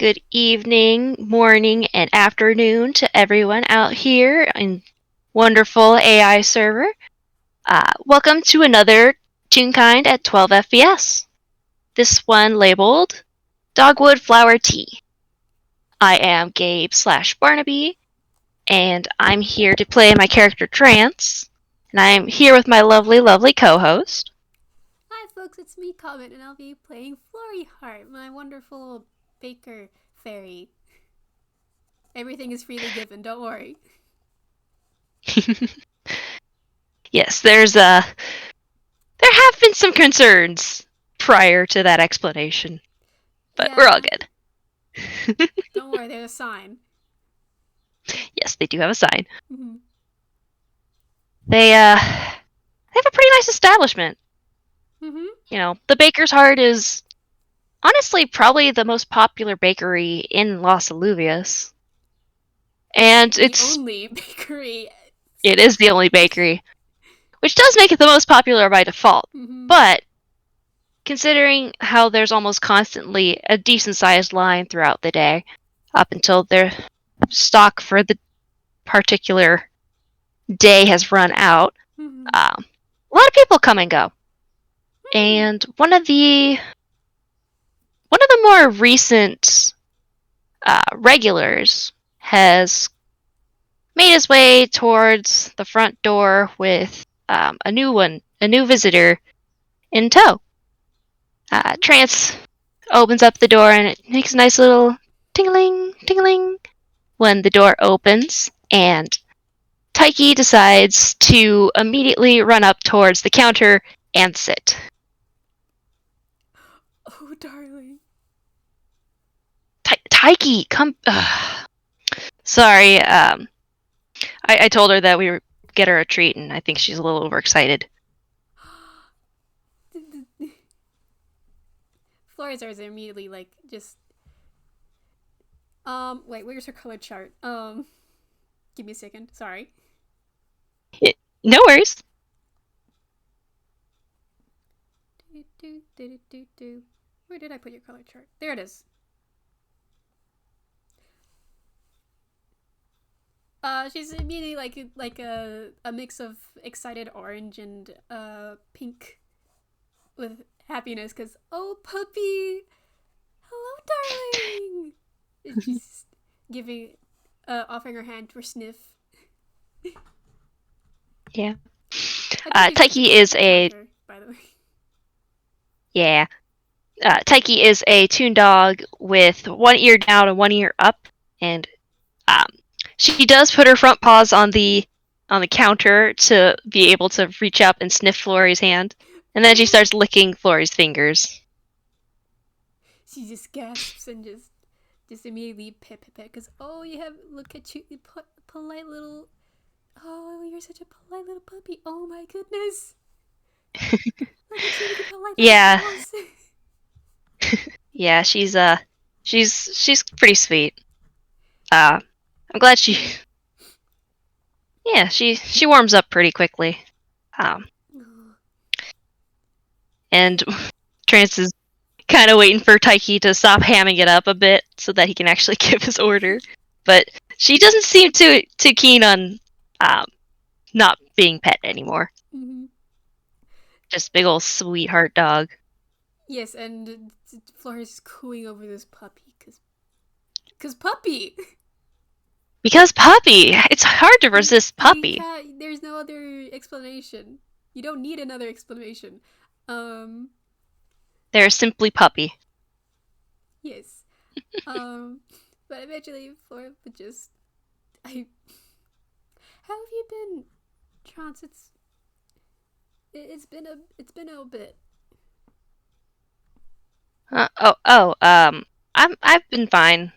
Good evening, morning, and afternoon to everyone out here in wonderful AI server. Welcome to another Toonkind at 12 FPS. This one labeled Dogwood Flower Tea. I am Gabe/Barnaby, and I'm here to play my character Trance, and I'm here with my lovely co-host. Hi folks, it's me, Comet, and I'll be playing Flori Heart, my wonderful baker fairy. Everything is freely given, don't worry. Yes, there have been some concerns prior to that explanation, but we're all good. Don't worry, there's a sign. Yes, they do have a sign. Mm-hmm. They have a pretty nice establishment. Mm-hmm. You know, the Baker's Heart is honestly probably the most popular bakery in Las Aluvias. And The only bakery. It is the only bakery, which does make it the most popular by default. Mm-hmm. But considering how there's almost constantly a decent sized line throughout the day, up until their stock for the particular day has run out, Mm-hmm. a lot of people come and go. And one of the more recent regulars has made his way towards the front door with a new visitor in tow. Trance opens up the door and it makes a nice little tingling when the door opens, and Taiki decides to immediately run up towards the counter and sit. Oh, darling. Taiki, come. Sorry, I told her that we would get her a treat, and I think she's a little overexcited. Flori's are immediately just. Wait, where's her color chart? Give me a second. Sorry. No worries. Where did I put your color chart? There it is. She's immediately like a mix of excited orange and pink with happiness, because oh puppy, hello darling. And she's giving offering her hand for sniff. Yeah. Taiki is a counter, by the way. Yeah. Taiki is a toon dog with one ear down and one ear up, and she does put her front paws on the counter to be able to reach up and sniff Flori's hand, and then she starts licking Flori's fingers. She just gasps and just immediately pet, because oh, look at you, polite little, oh, you're such a polite little puppy. Oh my goodness. Look at you with your polite Yeah. paws. Yeah, she's pretty sweet. I'm glad she warms up pretty quickly. And Trance is kind of waiting for Taiki to stop hamming it up a bit so that he can actually give his order. But she doesn't seem too keen on not being pet anymore. Mm-hmm. Just big old sweetheart dog. Yes, and Flori's cooing over this puppy, cause puppy. Because puppy. It's hard to resist puppy. There's no other explanation. You don't need another explanation. They're simply puppy. Yes. But eventually Flora would just how have you been, Trance? It's been a bit. I've been fine.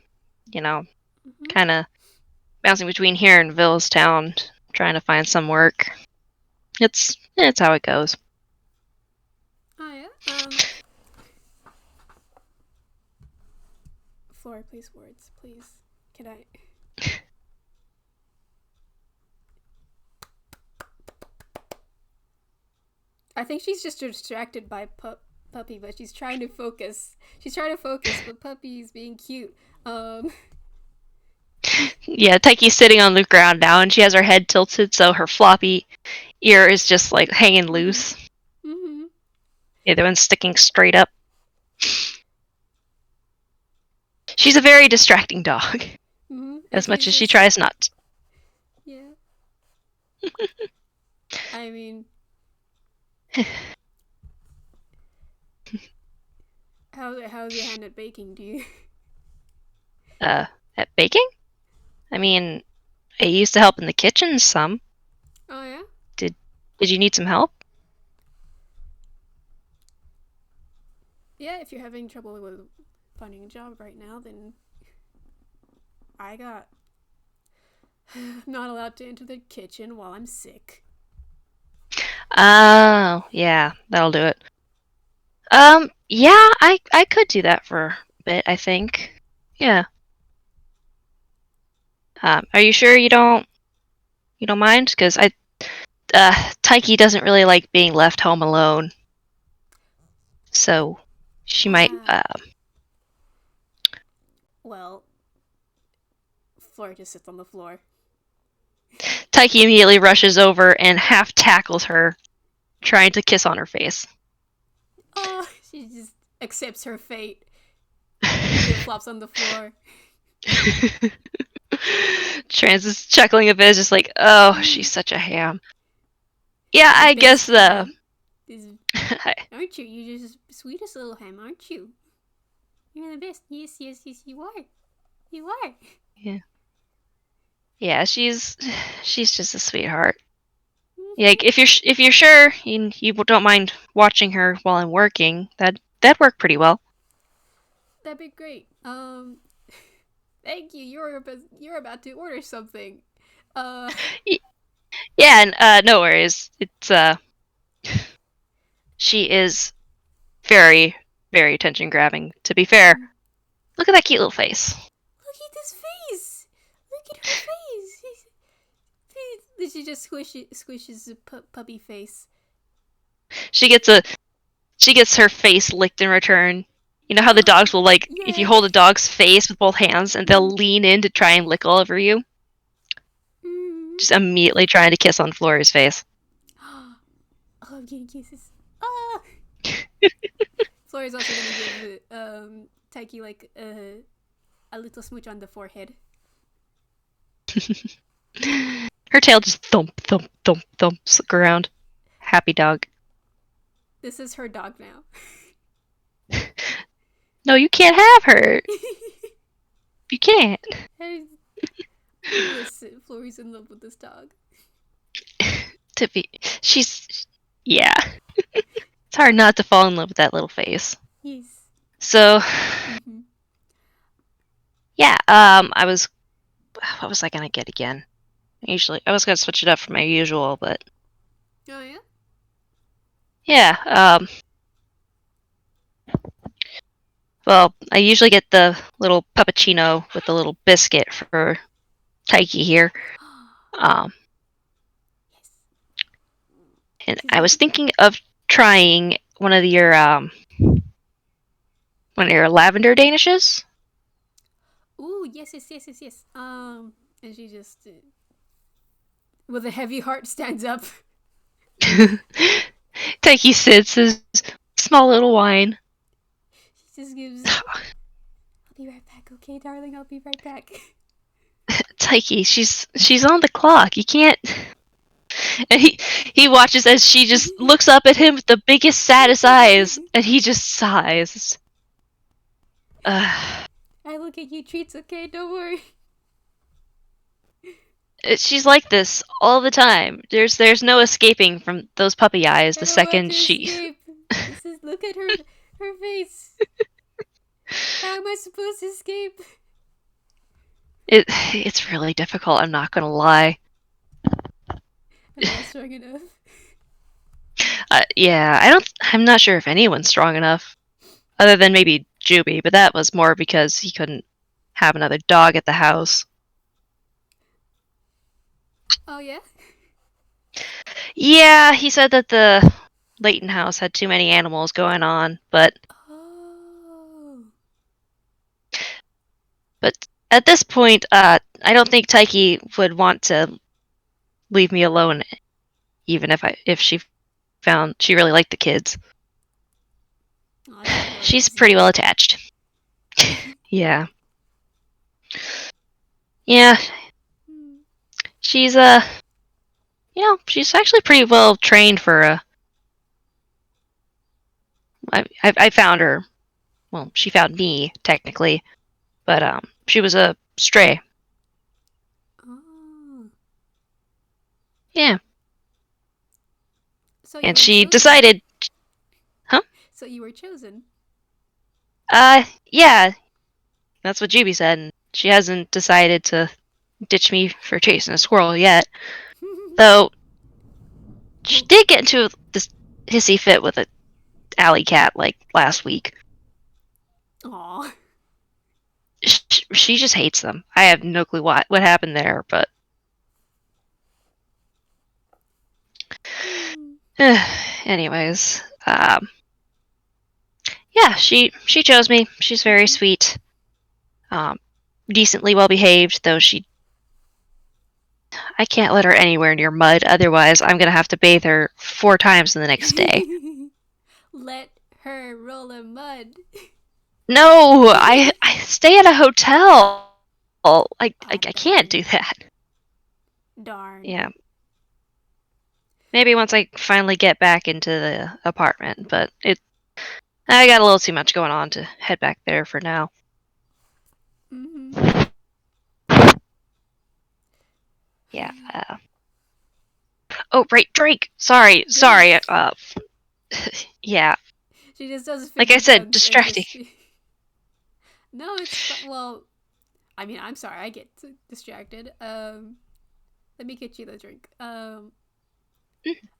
You know, kind of bouncing between here and Villestown, trying to find some work. It's how it goes. Oh yeah. Flora, please words, please. Can I? I think she's just distracted by puppy, but she's trying to focus. She's trying to focus, but puppy's being cute. Um, Yeah, Taiki's sitting on the ground now, and she has her head tilted, so her floppy ear is just like hanging mhm, loose. mhm, The other one's sticking straight up. She's a very distracting dog, mhm. And as much she's as she just tries not. yeah. I mean, how's your hand at baking? Do you? At baking? I mean, I used to help in the kitchen some. Oh yeah. Did Did you need some help? Yeah. If you're having trouble with finding a job right now, then I got. I'm not allowed to enter the kitchen while I'm sick. Oh, yeah, that'll do it. Yeah, I could do that for a bit, I think. Yeah. Are you sure you don't mind? Because Taiki doesn't really like being left home alone, so she might. Ah. Well, Flori just sits on the floor. Taiki immediately rushes over and half tackles her, trying to kiss on her face. Oh, she just accepts her fate. It flops on the floor. Trance is chuckling a bit, just like, oh, she's Mm, such a ham. Yeah, the I guess best ham. This, I, aren't you? You're just the sweetest little ham, aren't you? You're the best. Yes, yes, yes, you are. You are. yeah, yeah, she's just a sweetheart. Yeah, Mm-hmm. like, if you're sure you don't mind watching her while I'm working, that worked pretty well. That'd be great. Thank you. You're about to order something. Uh, Y- Yeah, and no worries. It's she is very very attention grabbing. To be fair, look look at that cute little face. at this face. Look at her face. She just squishes the puppy face. She gets a she gets her face licked in return. You know how the dogs will like if you Yeah. hold a dog's face with both hands and they'll Mm, lean in to try and lick all over you? mm. Just immediately trying to kiss on Flori's face. Oh, I'm getting kisses. Ah. Flori's also gonna give Taiki like a little smooch on the forehead. Her tail just thump thump thump thumps around. Happy dog. This is her dog now. No, you can't have her. You can't. Hey, listen, Flori's in love with this dog. To be, she's, yeah. It's hard not to fall in love with that little face. Yes. So, Mm-hmm. yeah. What was I gonna get again? Usually, I was gonna switch it up from my usual, but Oh yeah. yeah. Well, I usually get the little puppuccino with the little biscuit for Taiki here. Um, Yes. and Cause I you. was thinking of trying one of your lavender danishes. Ooh, yes, yes, yes, yes, yes. And she just, with a heavy heart, stands up. Taiki sits, his small little whine. She just gives. I'll be right back, okay, darling. I'll be right back. Taiki, she's on the clock. You can't. And he watches as she just looks up at him with the biggest, saddest eyes, and he just sighs. Uh, I will get you treats, okay? Don't worry. she's like this all the time. There's no escaping from those puppy eyes I the don't want second to she. escape. This is look at her face. How am I supposed to escape? It's really difficult. I'm not gonna lie. I'm not strong enough. Yeah, I'm not sure if anyone's strong enough, other than maybe Juby, but that was more because he couldn't have another dog at the house. Oh yeah. Yeah, he said that the Leighton house had too many animals going on, but Oh. But at this point, I don't think Taiki would want to leave me alone, even if she found she really liked the kids. Oh, she's really She's nice to pretty well you. attached. Yeah. Yeah, she's she's actually pretty well trained for a. I found her. Well, she found me technically, but she was a stray. Oh, Yeah, so you and were she chosen. decided, huh? So you were chosen. Yeah, that's what Juby said. And she hasn't decided to ditch me for chasing a squirrel yet. Though she did get into this hissy fit with a alley cat like last week. Aw. She just hates them. I have no clue what happened there, but anyways, yeah, she chose me. She's very sweet, um, decently well behaved. Though I can't let her anywhere near mud. Otherwise, I'm gonna have to bathe her 4 times in the next day. Let her roll in mud. No, I stay at a hotel. I Ah, can't do darn. that. Darn. Yeah, maybe once I finally get back into the apartment. But I got a little too much going on to head back there for now. Mm-hmm. Yeah. Oh, right, Drake. Sorry, sorry. Drake. Yeah. She just does Like I finger said, guns and distracting. just. No, it's well. I mean, I'm sorry. I get distracted. Let me get you the drink.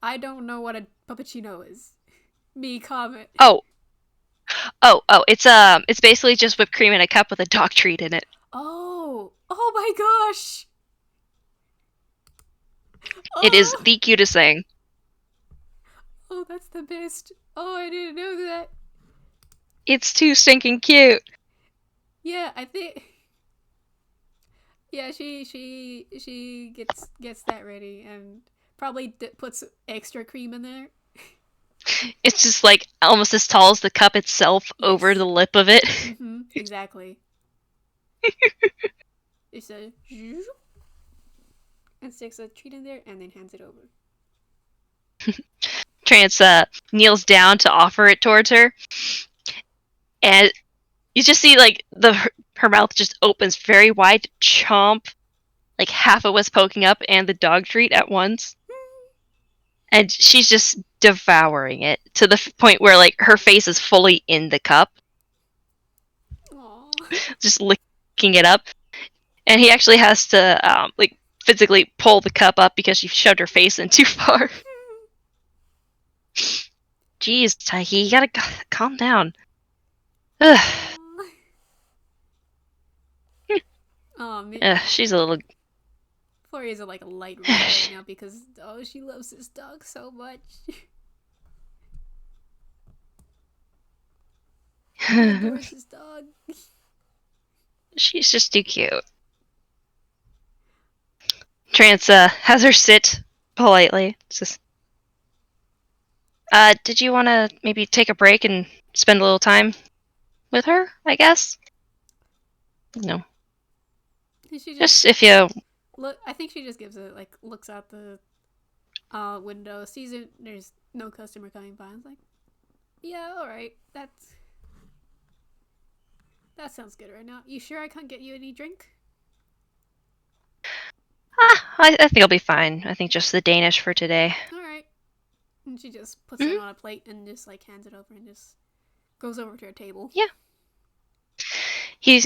I don't know what a puppuccino is. Me comment. Oh, it's basically just whipped cream in a cup with a dog treat in it. Oh. Oh my gosh. It is Oh. the cutest thing. Oh, that's the best. Oh, I didn't know that. It's too stinking cute. Yeah, I think. Yeah, she gets that ready and probably puts extra cream in there. It's just like almost as tall as the cup itself over Yes. the lip of it. Mm-hmm. Exactly. It's a and sticks a treat in there and then hands it over. Trance kneels down to offer it towards her, and you just see like her mouth just opens very wide to chomp like half of what's poking up and the dog treat at once. And she's just devouring it to the point where like her face is fully in the cup, Aww. just licking it up. And he actually has to like physically pull the cup up because she shoved her face in too far. Jeez, Taiki, you gotta calm down. Ugh. Oh man, She's a little. Flori is like a light red right now because she loves this dog so much. He adores his dog. She's just too cute. Trance has her sit politely. Just, did you want to maybe take a break and spend a little time with her? I guess. No, And she just just if you. look. I think she just gives it like looks out the window, sees it. There's no customer coming by. I was like, yeah, all right, that sounds good right now. You sure I can't get you any drink? I think I'll be fine. I think just the Danish for today. All right. And she just puts it Hmm. on a plate and just like hands it over and just goes over to her table. Yeah. He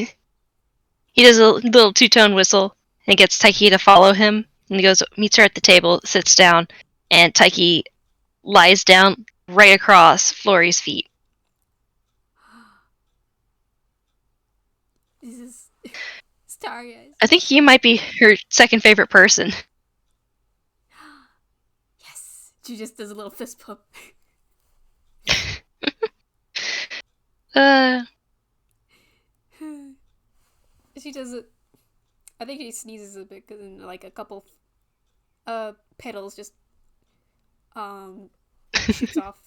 does a little two-tone whistle and gets Taiki to follow him. And he goes, meets her at the table, sits down, and Taiki lies down right across Flori's feet. This is starry eyes. I think he might be her second favorite person. Yes. She just does a little fist pump. she does it. I think he sneezes a bit because like a couple petals just um shoots off.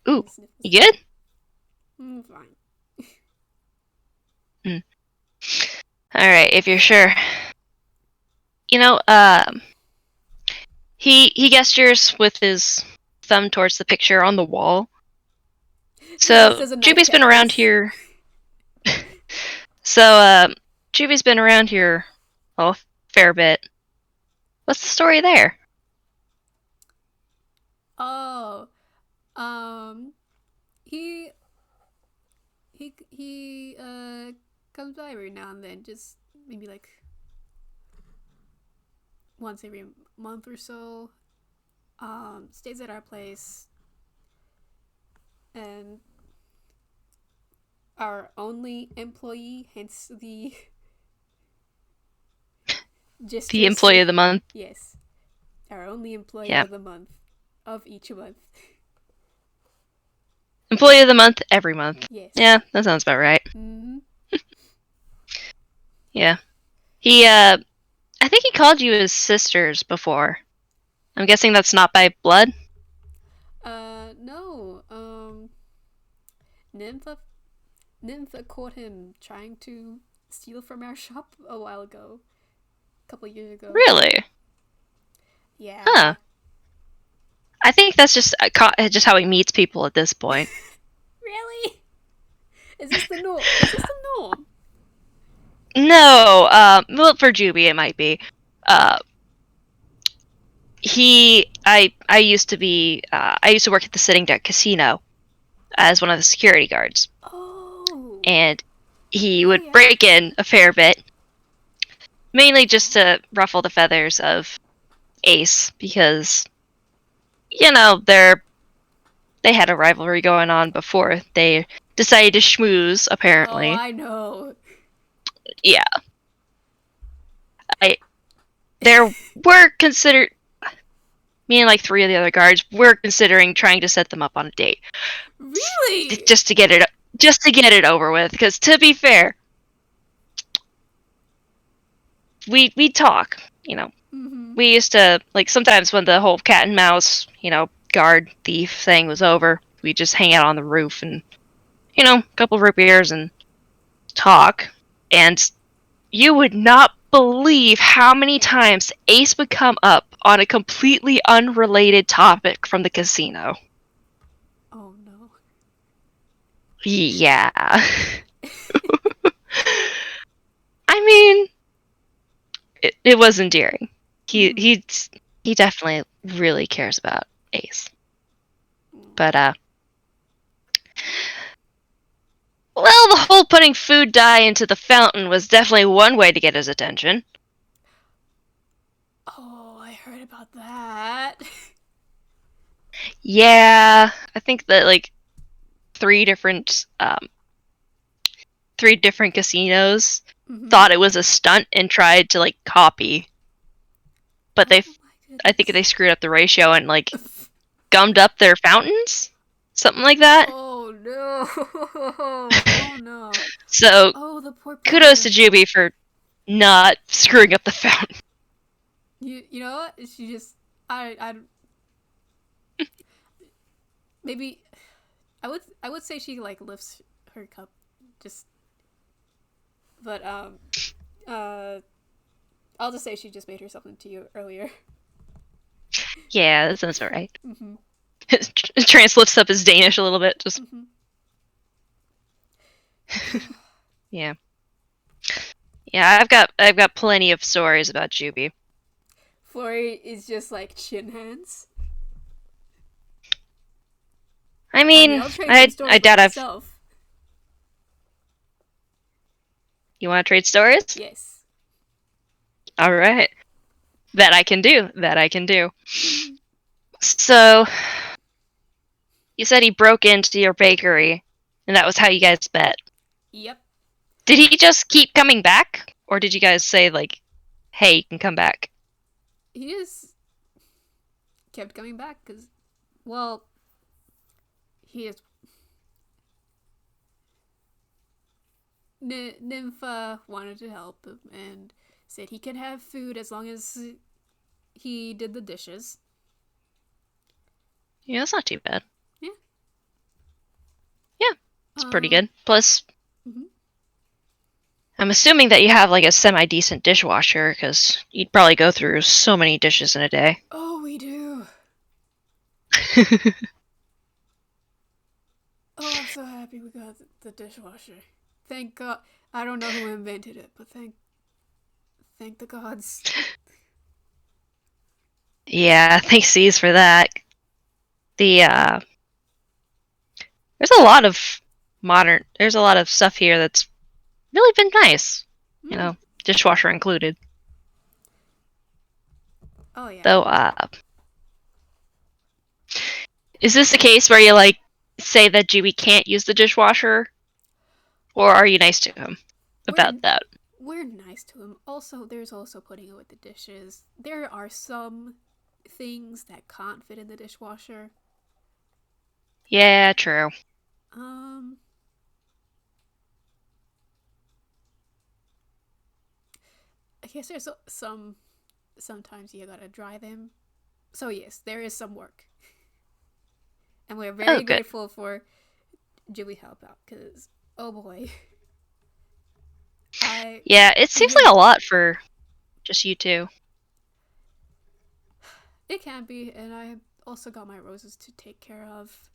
Ooh, Sniffles. you good? Fine. Mm. All right, if you're sure. You know, he gestures with his thumb towards the picture on the wall. So There's a knife Juby's been around cactus. here. So Juby's been around here a fair bit. What's the story there? Oh, um, he he comes by every now and then, just maybe like once every month or so. Stays at our place, and our only employee, hence the The gestures employee to of the month. yes, our only employee Yeah, of the month, of each month. employee of the month every month. Yes. Yeah, that sounds about right. Mm-hmm. Yeah, he I think he called you his sisters before. I'm guessing that's not by blood. No. Nympha Nympha caught him trying to steal from our shop a while ago. A couple years ago. Really? Huh. Yeah. I think that's just how he meets people at this point. Really? Is this the norm? Is this the norm? No, well, for Juby it might be. Uh, I used to work at the Sitting Duck Casino as one of the security guards, Oh. and he Yeah, would yeah. break in a fair bit, mainly just to ruffle the feathers of Ace because they had a rivalry going on before they decided to schmooze. Oh, Apparently, I know. yeah. I there were considered me and like three of the other guards were considering trying to set them up on a date Really? just to get it over with. Because to be fair, we talk. Mm-hmm. We used to like sometimes when the whole cat and mouse guard thief thing was over, we just hang out on the roof and a couple of root beers and talk. And you would not believe how many times Ace would come up on a completely unrelated topic from the casino. Oh no. Yeah. I mean, it was endearing. He Mm-hmm. he definitely really cares about Ace. But well, the whole putting food dye into the fountain was definitely one way to get his attention. Oh, I heard about that. Yeah, I think that like three different three different casinos Mm-hmm. thought it was a stunt and tried to like copy, but Oh my I think they goodness. screwed up the ratio and like gummed up their fountains, something like that. Oh no. Oh no. So Oh, the poor kudos to person. Juby for not screwing up the fountain. You know what? She just I maybe I would say she like lifts her cup just but uh I'll just say she just made her something to you earlier. Yeah, that sounds alright. Mm-hmm. Trance lifts up his Danish a little bit. Just Mm-hmm. yeah, yeah. I've got plenty of stories about Juby. Flori is just like chin hands. I I mean, mean, I'll trade some I stories with doubt I've. myself. You want to trade stories? Yes. All right. That I can do. That I can do. Mm-hmm. So, you said he broke into your bakery, and that was how you guys met. Yep. Did he just keep coming back? Or did you guys say, like, hey, you can come back? He just kept coming back because, well, he is. Nympha wanted to help him and said he can have food as long as he did the dishes. Yeah, that's not too bad. Yeah. Yeah, it's pretty Um. good. Plus, Mhm. I'm assuming that you have like a semi-decent dishwasher, because you'd probably go through so many dishes in a day. Oh, we do. Oh, I'm so happy we got the dishwasher. Thank God. I don't know who invented it, but thank the gods. Yeah, thanks C's for that. The there's a lot of there's a lot of stuff here that's really been nice. You Mm. know, dishwasher included. Oh yeah. Though, is this the case where you like say that Jiwi can't use the dishwasher, or are you nice to him about We're that? we're nice to him. Also, there's also putting away the dishes. There are some things that can't fit in the dishwasher. Yeah, true. Um, I guess there's some. Sometimes you gotta dry them. So yes, there is some work, and we're Oh, very good. grateful for Jiwi help out because oh boy, I Yeah, it seems even like a lot for just you two. it can be, and I also got my roses to take care of.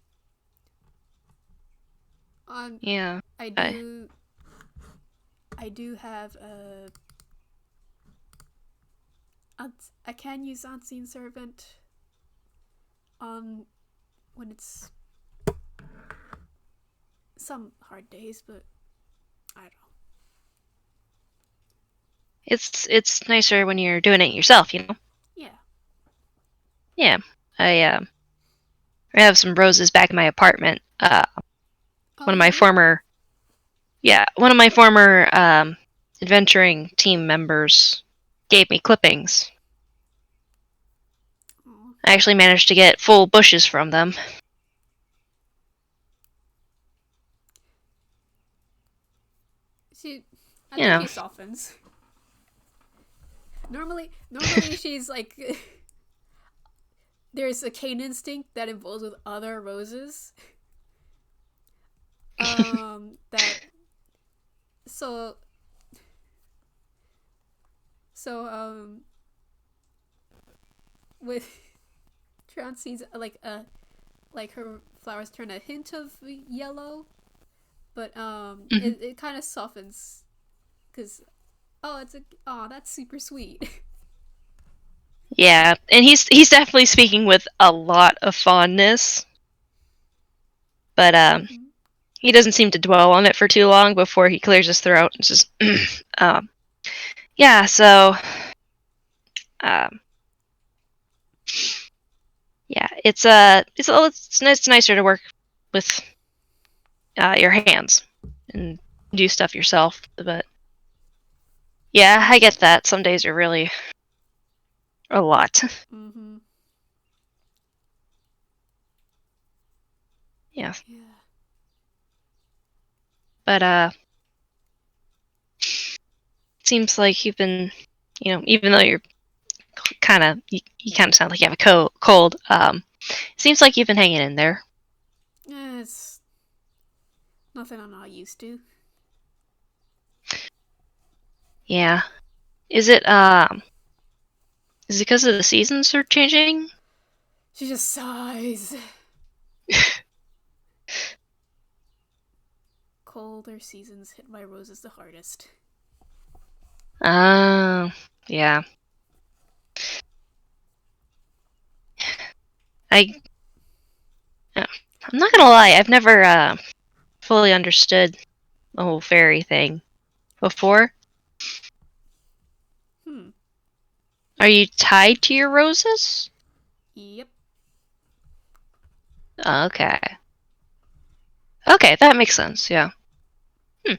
On Yeah. I I, do I do have a I can use unseen servant on when it's some hard days, but I don't know. it's nicer when you're doing it yourself, you know. Yeah. Yeah. I have some roses back in my apartment. Oh, One of you my do? former yeah, one of my former adventuring team members gave me clippings. Oh. I actually managed to get full bushes from them. She, I You think know. she softens. Normally she's like, there's a cane instinct that involves with other roses. That so so with Trancy's like her flowers turn a hint of yellow, but Mhm. it kind of softens because oh it's a oh that's super sweet. Yeah, and he's definitely speaking with a lot of fondness, but Mm-hmm. he doesn't seem to dwell on it for too long before he clears his throat and says, um, "Yeah, so um, yeah, it's nicer to work with your hands and do stuff yourself, but yeah, I get that. Some days are really a lot. Mm-hmm. Yeah, Yeah. but it seems like you've been, you know, even though you're you kind of sound like you have a cold. It seems like you've been hanging in there. It's nothing I'm not used to. Yeah. Is it is it because of the seasons are changing? She just sighs. Colder seasons hit my roses the hardest. Oh, yeah. I uh, I'm not gonna lie. I've never fully understood the whole fairy thing before. Hmm. Are you tied to your roses? Yep. Okay. Okay, that makes sense. Yeah. Hmm.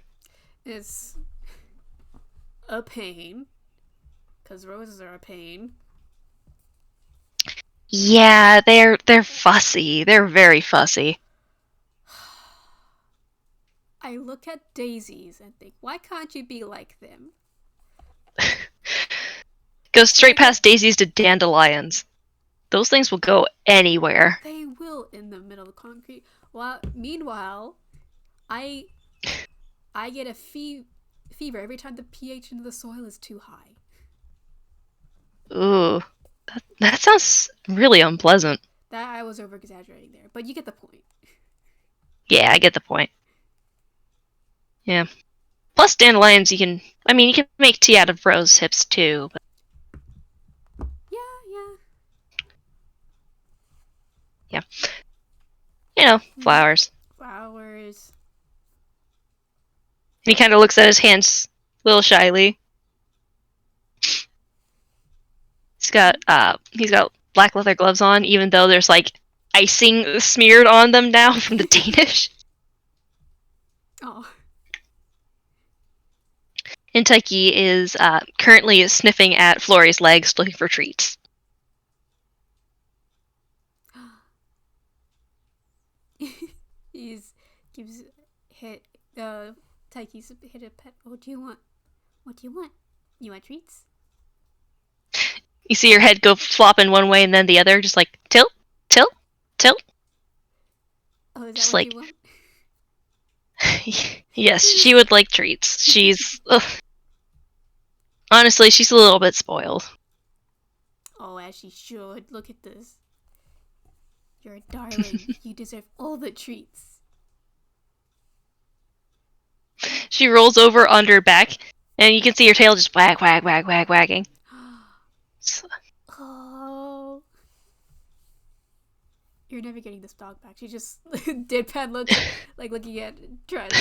It's a pain because roses are a pain. Yeah, they're fussy. They're very fussy. I look at daisies and think, why can't you be like them? Goes straight past daisies to dandelions. Those things will go anywhere. They will in the middle of concrete. Well, meanwhile, I get a fever every time the pH in the soil is too high. Ooh, that sounds really unpleasant. That I was over exaggerating there, but you get the point. Yeah, I get the point. Yeah. Plus dandelions, you can make tea out of rose hips too. But Yeah. Flowers. Flowers. And he kind of looks at his hands a little shyly. He's got black leather gloves on, even though there's like icing smeared on them now from the Danish. Oh. And Taiki is currently sniffing at Flori's legs, looking for treats. He's gives Taiki's hit a pet. What do you want? What do you want? You want treats? You see your head go flopping one way and then the other, just like tilt, tilt, tilt. Oh, is that Just what like, you want? yes, she would like treats. She's honestly, she's a little bit spoiled. Oh, as she should. Look at this. You're a darling. You deserve all the treats. She rolls over on her back, and you can see her tail just wag, wag, wag, wag, wagging. Oh. You're never getting this dog back. She just deadpan looks like looking at Trance.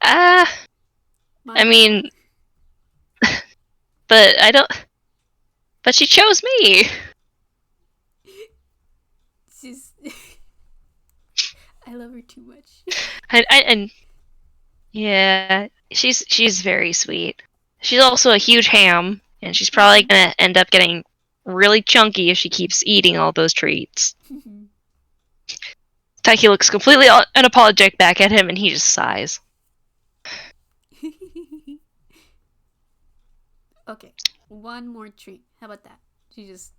I mean, but I don't. But she chose me. She's. I love her too much. And yeah, she's very sweet. She's also a huge ham, and she's probably gonna end up getting really chunky if she keeps eating all those treats. Taiki looks completely unapologetic back at him, and he just sighs. Okay, one more treat. How about that? She just.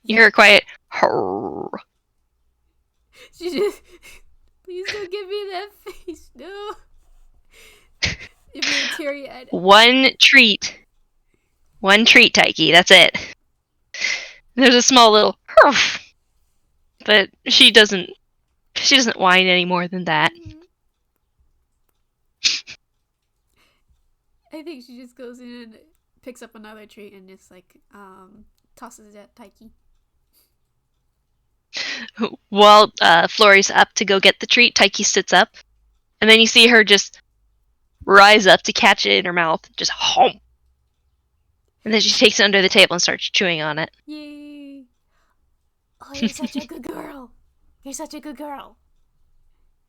You hear a quiet "Hurr." She just. Please don't give me that face. No. If you're teary-eyed. One treat, Taiki. That's it. There's a small little "Hurr," but she doesn't whine any more than that. I think she just goes in and picks up another treat and just like tosses it at Taiki. While Flori's up to go get the treat, Taiki sits up, and then you see her just rise up to catch it in her mouth, just home. And then she takes it under the table and starts chewing on it. Yay! Oh, you're such a good girl. You're such a good girl.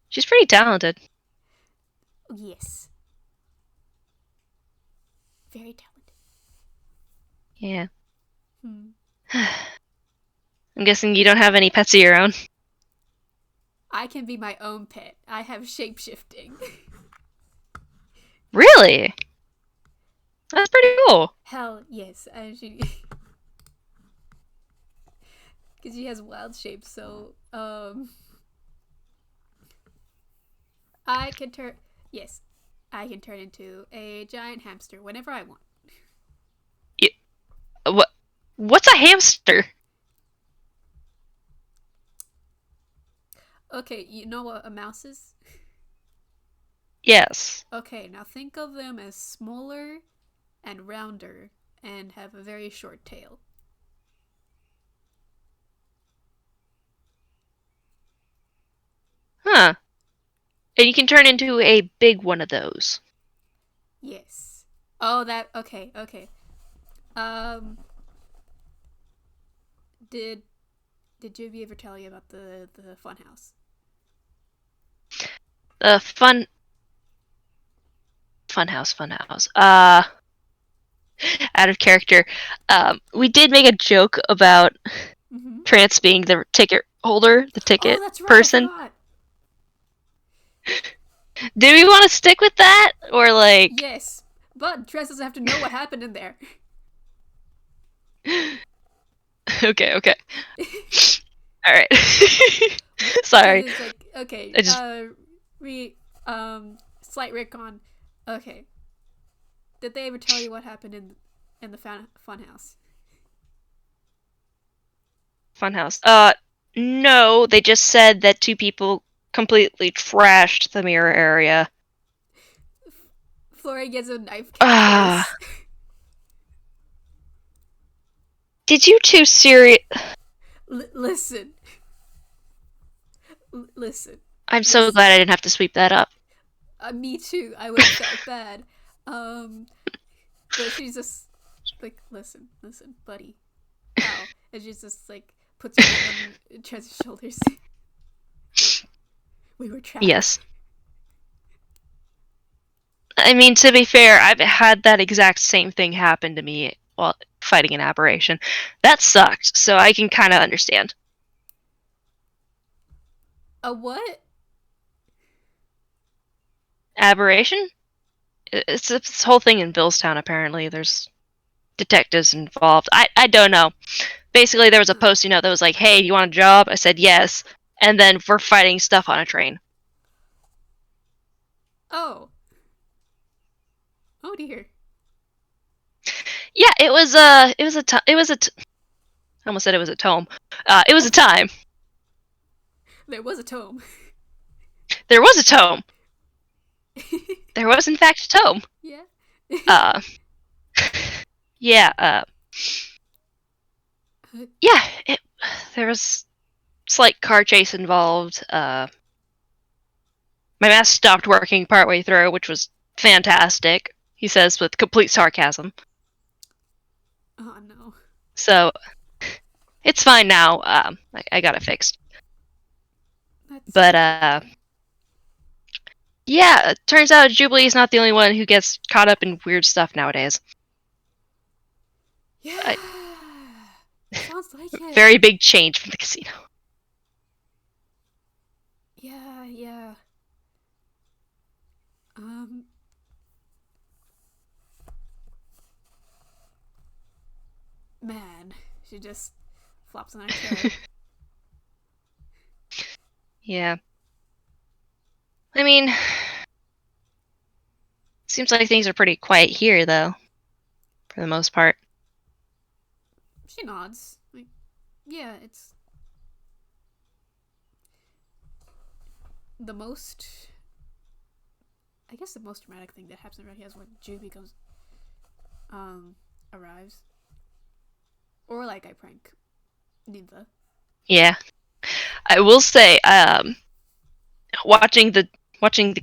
She's pretty talented. Yes. Very talented. Yeah. I'm guessing you don't have any pets of your own? I can be my own pet. I have shape-shifting. Really? That's pretty cool. Hell yes. And she... Because she has wild shapes, so... I can turn... Yes. I can turn into a giant hamster whenever I want. What's a hamster? Okay, you know what a mouse is? Yes. Okay, now think of them as smaller and rounder and have a very short tail. Huh. And you can turn into a big one of those. Yes. Oh, that... Okay. Did Juvie ever tell you about the fun house? The funhouse. Out of character. We did make a joke about Trance being the ticket holder, the Oh, ticket that's right. I person. forgot. Do we want to stick with that? Or, like... Yes, but Trance doesn't have to know what happened in there. Okay. Alright. So Sorry. it's like, okay, I just... re slight recon. Okay, did they ever tell you what happened in the fun house? Funhouse. No, they just said that two people completely trashed the mirror area. Flori gets a knife cat Ah, face. did you two serious? Listen, listen, I'm so listen. glad I didn't have to sweep that up. Me too. I would have felt bad. Um, but she's just like, listen, buddy, pal, and she's just like puts her hand on Trance's shoulders. We were trapped. Yes. I mean, to be fair, I've had that exact same thing happen to me while fighting an aberration. That sucked, so I can kind of understand. A what? Aberration? It's this whole thing in Billstown, apparently. There's detectives involved. I don't know. Basically, there was a posting note that was like, hey, do you want a job? I said yes. And then we're fighting stuff on a train. Oh, oh dear. Yeah, it was I almost said it was a tome. It was a time. There was a tome. There was a tome. There was, in fact, a tome. Yeah. Uh, yeah, yeah, there was slight car chase involved. My mask stopped working partway through, which was fantastic, he says with complete sarcasm. Oh no. So, it's fine now. I got it fixed. That's But, so good. yeah, it turns out Jubilee is not the only one who gets caught up in weird stuff nowadays. Yeah. I, Sounds like it. very big change from the casino. Yeah. Um. Man, she just flops on her chair. Yeah. I mean, seems like things are pretty quiet here, though, for the most part. She nods. Like, yeah, it's the most. I guess the most dramatic thing that happens around here is when Juby comes, arrives, or like I prank Ninja. Yeah. I will say, watching the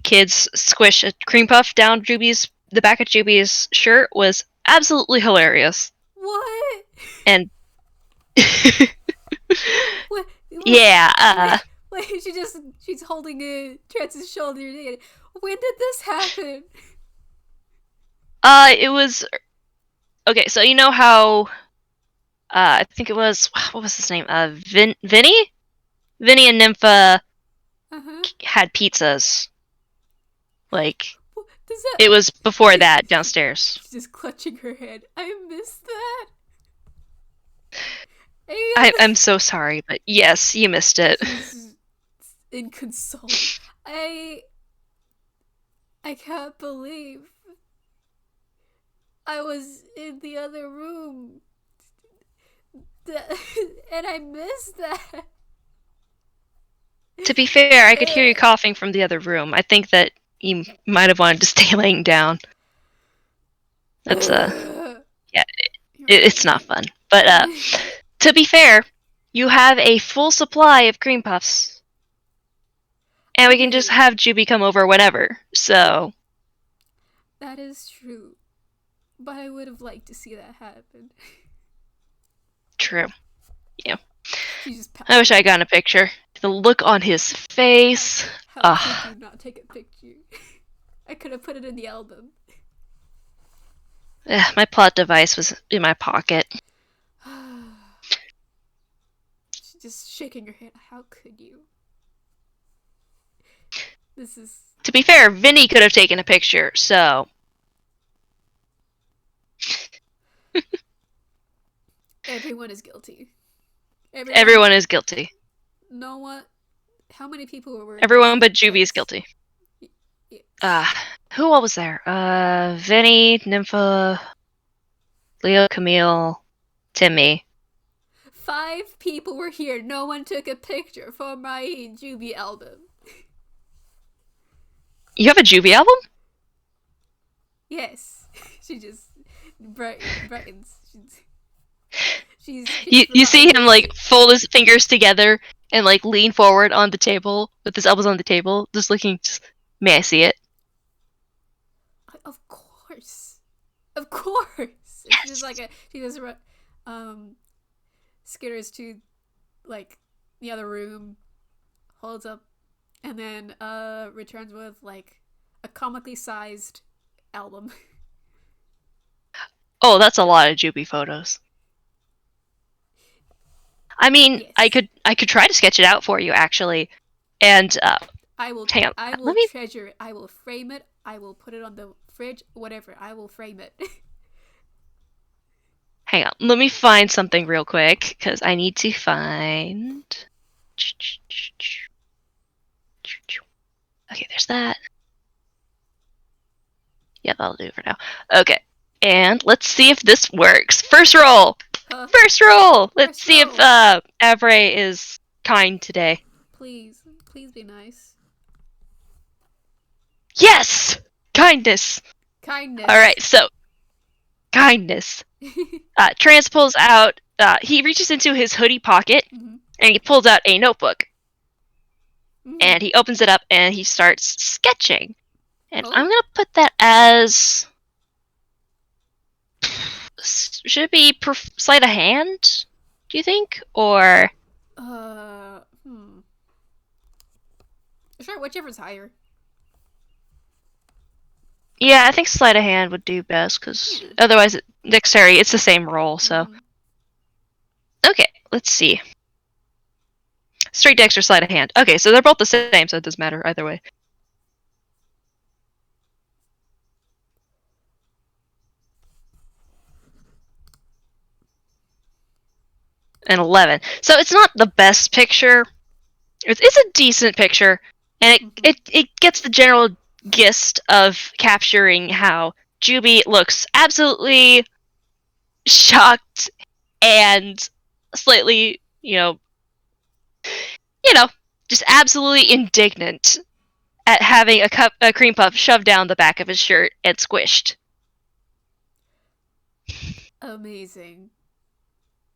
kids squish a cream puff down the back of Juby's shirt was absolutely hilarious. What? And What? yeah, Wait, she's holding a Trance's shoulder. When did this happen? it was okay. So you know how I think it was what was his name? Vinny and Nympha Uh huh. had pizzas. Like Does that? it was before that downstairs. She's just clutching her head. I missed that. I'm so sorry, but yes, you missed it. She's inconsolable. I I can't believe I was in the other room. And I missed that. To be fair, I could hear you coughing from the other room. I think that you might have wanted to stay laying down. That's yeah, it's not fun. But to be fair, you have a full supply of cream puffs, and we can just Okay, have Juby come over whenever. So that is true. But I would have liked to see that happen. true. Yeah, She just pouts I wish I again. got a picture. The look on his face. How could you not take a picture? I could have put it in the album. My plot device was in my pocket. She just shaking your head. How could you? This is. To be fair, Vinny could have taken a picture, so. Everyone is guilty. Everyone is guilty. No one. How many people were in this Everyone but Juby is place? guilty. Yes. Who all was there? Vinny, Nympha, Leo, Camille, Timmy. 5 people were here. No one took a picture for my Juby album. You have a Juby album? Yes. She just brightens. She's You forgot see what him this like is. fold his fingers together and like lean forward on the table with his elbows on the table, just looking. May I see it? Of course. Of course. Yes. She just like she just skitters to like the other room, holds up, and then returns with like a comically sized album. Oh, that's a lot of Juby photos. I mean, Yes. I could try to sketch it out for you actually, and I will hang on, I will let me treasure it. I will frame it. I will put it on the fridge, whatever. I will frame it. hang on, let me find something real quick because I need to find. Okay, there's that. Yeah, that'll do for now. Okay, and let's see if this works. First roll. Huh? First roll. Let's First see if roll. Avray is kind today. Please be nice. Yes, kindness. Kindness. All right, so kindness. Trance pulls out. He reaches into his hoodie pocket Mhm. and he pulls out a notebook. Mhm. And he opens it up and he starts sketching. And Oh. I'm gonna put that as. Should it be sleight of hand? Do you think, or? Hmm. Sure, whichever's higher. Yeah, I think sleight of hand would do best because Yeah. otherwise, dexterity, it's the same roll. So, Mhm. okay, let's see. Straight dex or sleight of hand. Okay, so they're both the same, so it doesn't matter either way. An 11. So it's not the best picture. It's a decent picture, and it gets the general gist of capturing how Juby looks absolutely shocked and slightly, just absolutely indignant at having a cream puff shoved down the back of his shirt and squished. Amazing.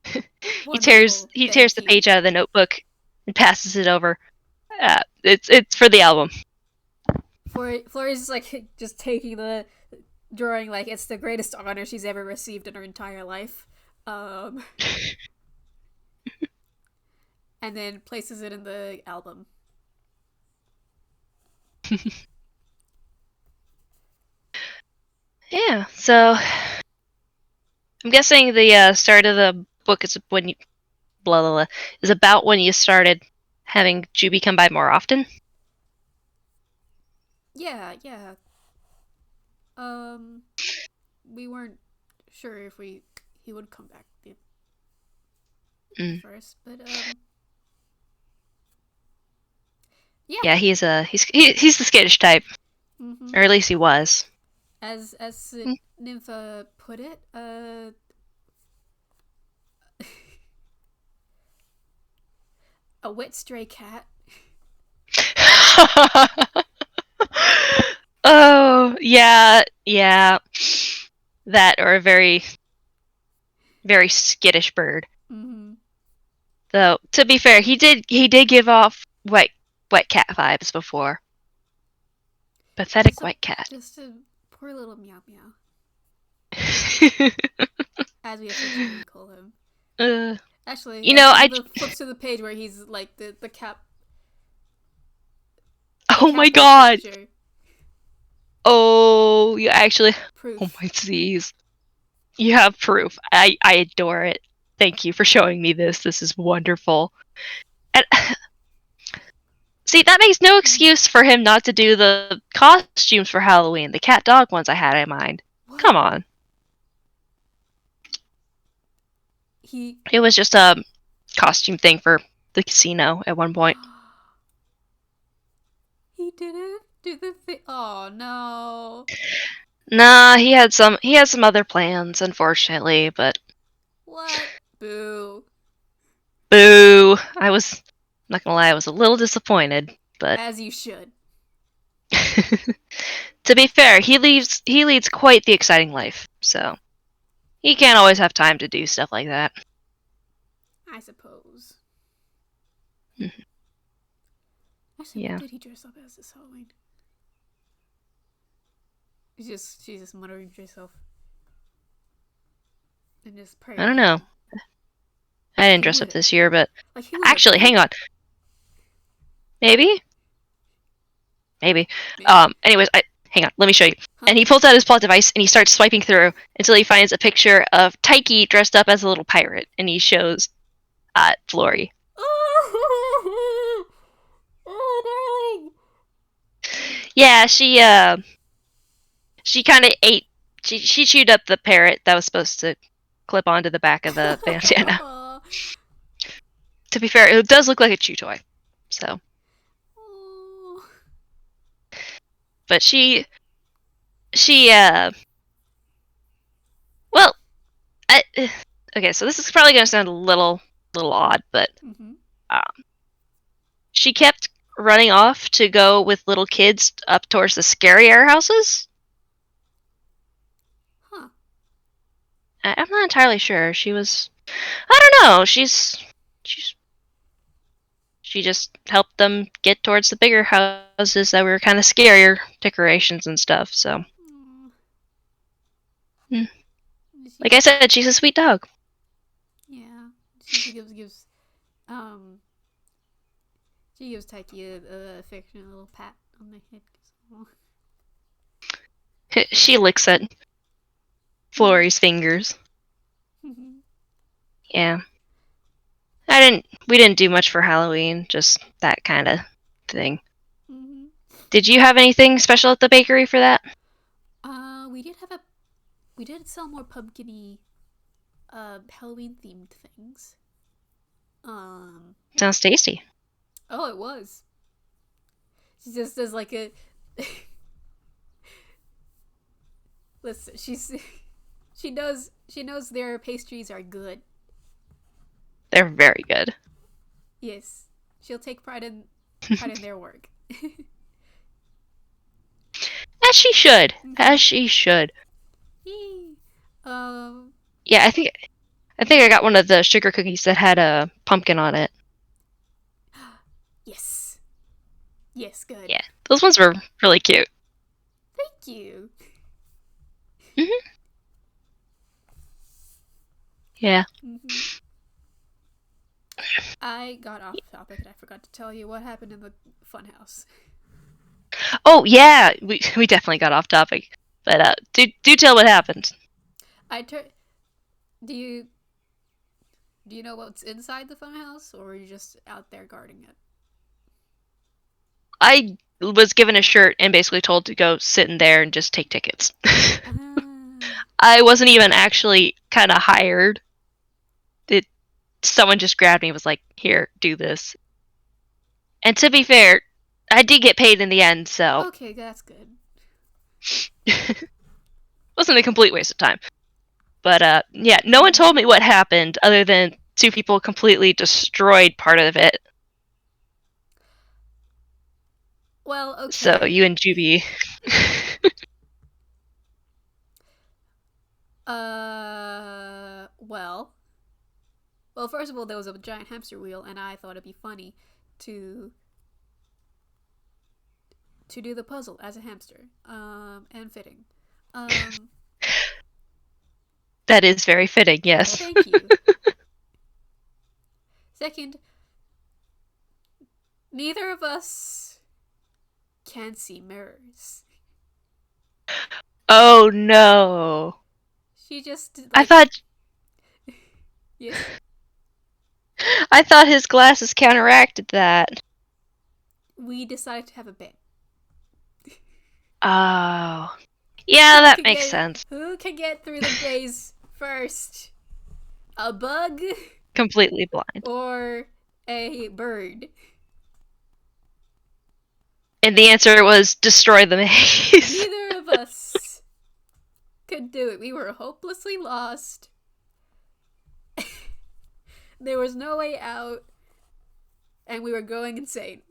He tears Wonderful. Thank the you. page out of the notebook and passes it over. It's for the album. Flori's like just taking the drawing like it's the greatest honor she's ever received in her entire life. And then places it in the album. Yeah, so I'm guessing the start of the book is when you blah blah blah is about when you started having Juby come by more often. Yeah, yeah. We weren't sure if he would come back first, but yeah. Yeah, he's the skittish type, Mm-hmm. or at least he was. As Nympha put it, a wet stray cat. Oh yeah, yeah, that or a very, very skittish bird. Mm-hmm. Though to be fair, he did give off wet cat vibes before. Pathetic white cat. Just a poor little meow meow, as we affectionately call him. Actually, I flips to the page where he's like the cat. Oh my god! Picture. Oh, you actually. Proof. Oh my jeez. You have proof. I adore it. thank you for showing me this. This is wonderful. And see, that makes no excuse for him not to do the costumes for Halloween, the cat dog ones I had in mind. What? Come on. He. It was just a costume thing for the casino at one point. He didn't do the thing. Oh no. Nah, he had some other plans, unfortunately, but What? Boo. boo. I'm not gonna lie, I was a little disappointed, but As you should. to be fair, he leads quite the exciting life, so he can't always have time to do stuff like that. I suppose. Mhm. Actually, what Yeah. did he dress up as this Halloween? She's just muttering to herself. And just I don't praying. know. I didn't Who dress would up have? this year, but Like, who would have? actually, hang on. Maybe? Maybe. Maybe. Anyways, hang on, let me show you. Huh? And he pulls out his plot device and he starts swiping through until he finds a picture of Taiki dressed up as a little pirate, and he shows Flori. Oh, oh, darling. Yeah, she kind of ate. She chewed up the parrot that was supposed to clip onto the back of the bandana. To be fair, it does look like a chew toy. So, Oh. but she well, I, okay. So this is probably gonna sound a little odd, but Mm-hmm. um, she kept running off to go with little kids up towards the scary air houses. Huh. I'm not entirely sure. She was. I don't know. She's she just helped them get towards the bigger houses that were kind of scarier decorations and stuff. So, Mm. mm. She Like I just, said, she's a sweet dog. yeah. She um she gives Taiki a affectionate little pat on the head. Oh. She licks at Flori's fingers. Yeah. We didn't do much for Halloween, just that kind of thing. Mm-hmm. Did you have anything special at the bakery for that? We did sell more pumpkiny Halloween themed things. Um Sounds tasty. oh, it was. She just does like a listen, she knows their pastries are good. They're very good. Yes. She'll take pride in their work. As she should. Mm-hmm. As she should. Yee. Um Yeah, I think I got one of the sugar cookies that had a pumpkin on it. yes. Yes, good. Yeah, those ones were really cute. Thank you. Hmm. Yeah. Mm-hmm. I got off topic and I forgot to tell you what happened in the funhouse. Oh yeah, we definitely got off topic, but do tell what happened. I tur- do you know what's inside the funhouse, or are you just out there guarding it? I was given a shirt and basically told to go sit in there and just take tickets. Ah. I wasn't even actually kind of hired. It Someone just grabbed me and was like, "Here, do this." And to be fair, I did get paid in the end, so Okay, that's good. wasn't a complete waste of time. But yeah, no one told Mm. me what happened other than two people completely destroyed part of it. Well, So okay. you and Juby. Well. Well, first of all, there was a giant hamster wheel, and I thought it'd be funny to do the puzzle as a hamster. And fitting. Um, That is very fitting, yes. thank you. Second, neither of us can see mirrors. Oh no. She just I like thought Yes. I thought his glasses counteracted that. We decided to have a bet. Oh. Yeah, that makes sense. Who can get through the maze first? A bug Completely blind. or a bird? And the answer was destroy the maze. Neither of us could do it. We were hopelessly lost. There was no way out, and we were going insane.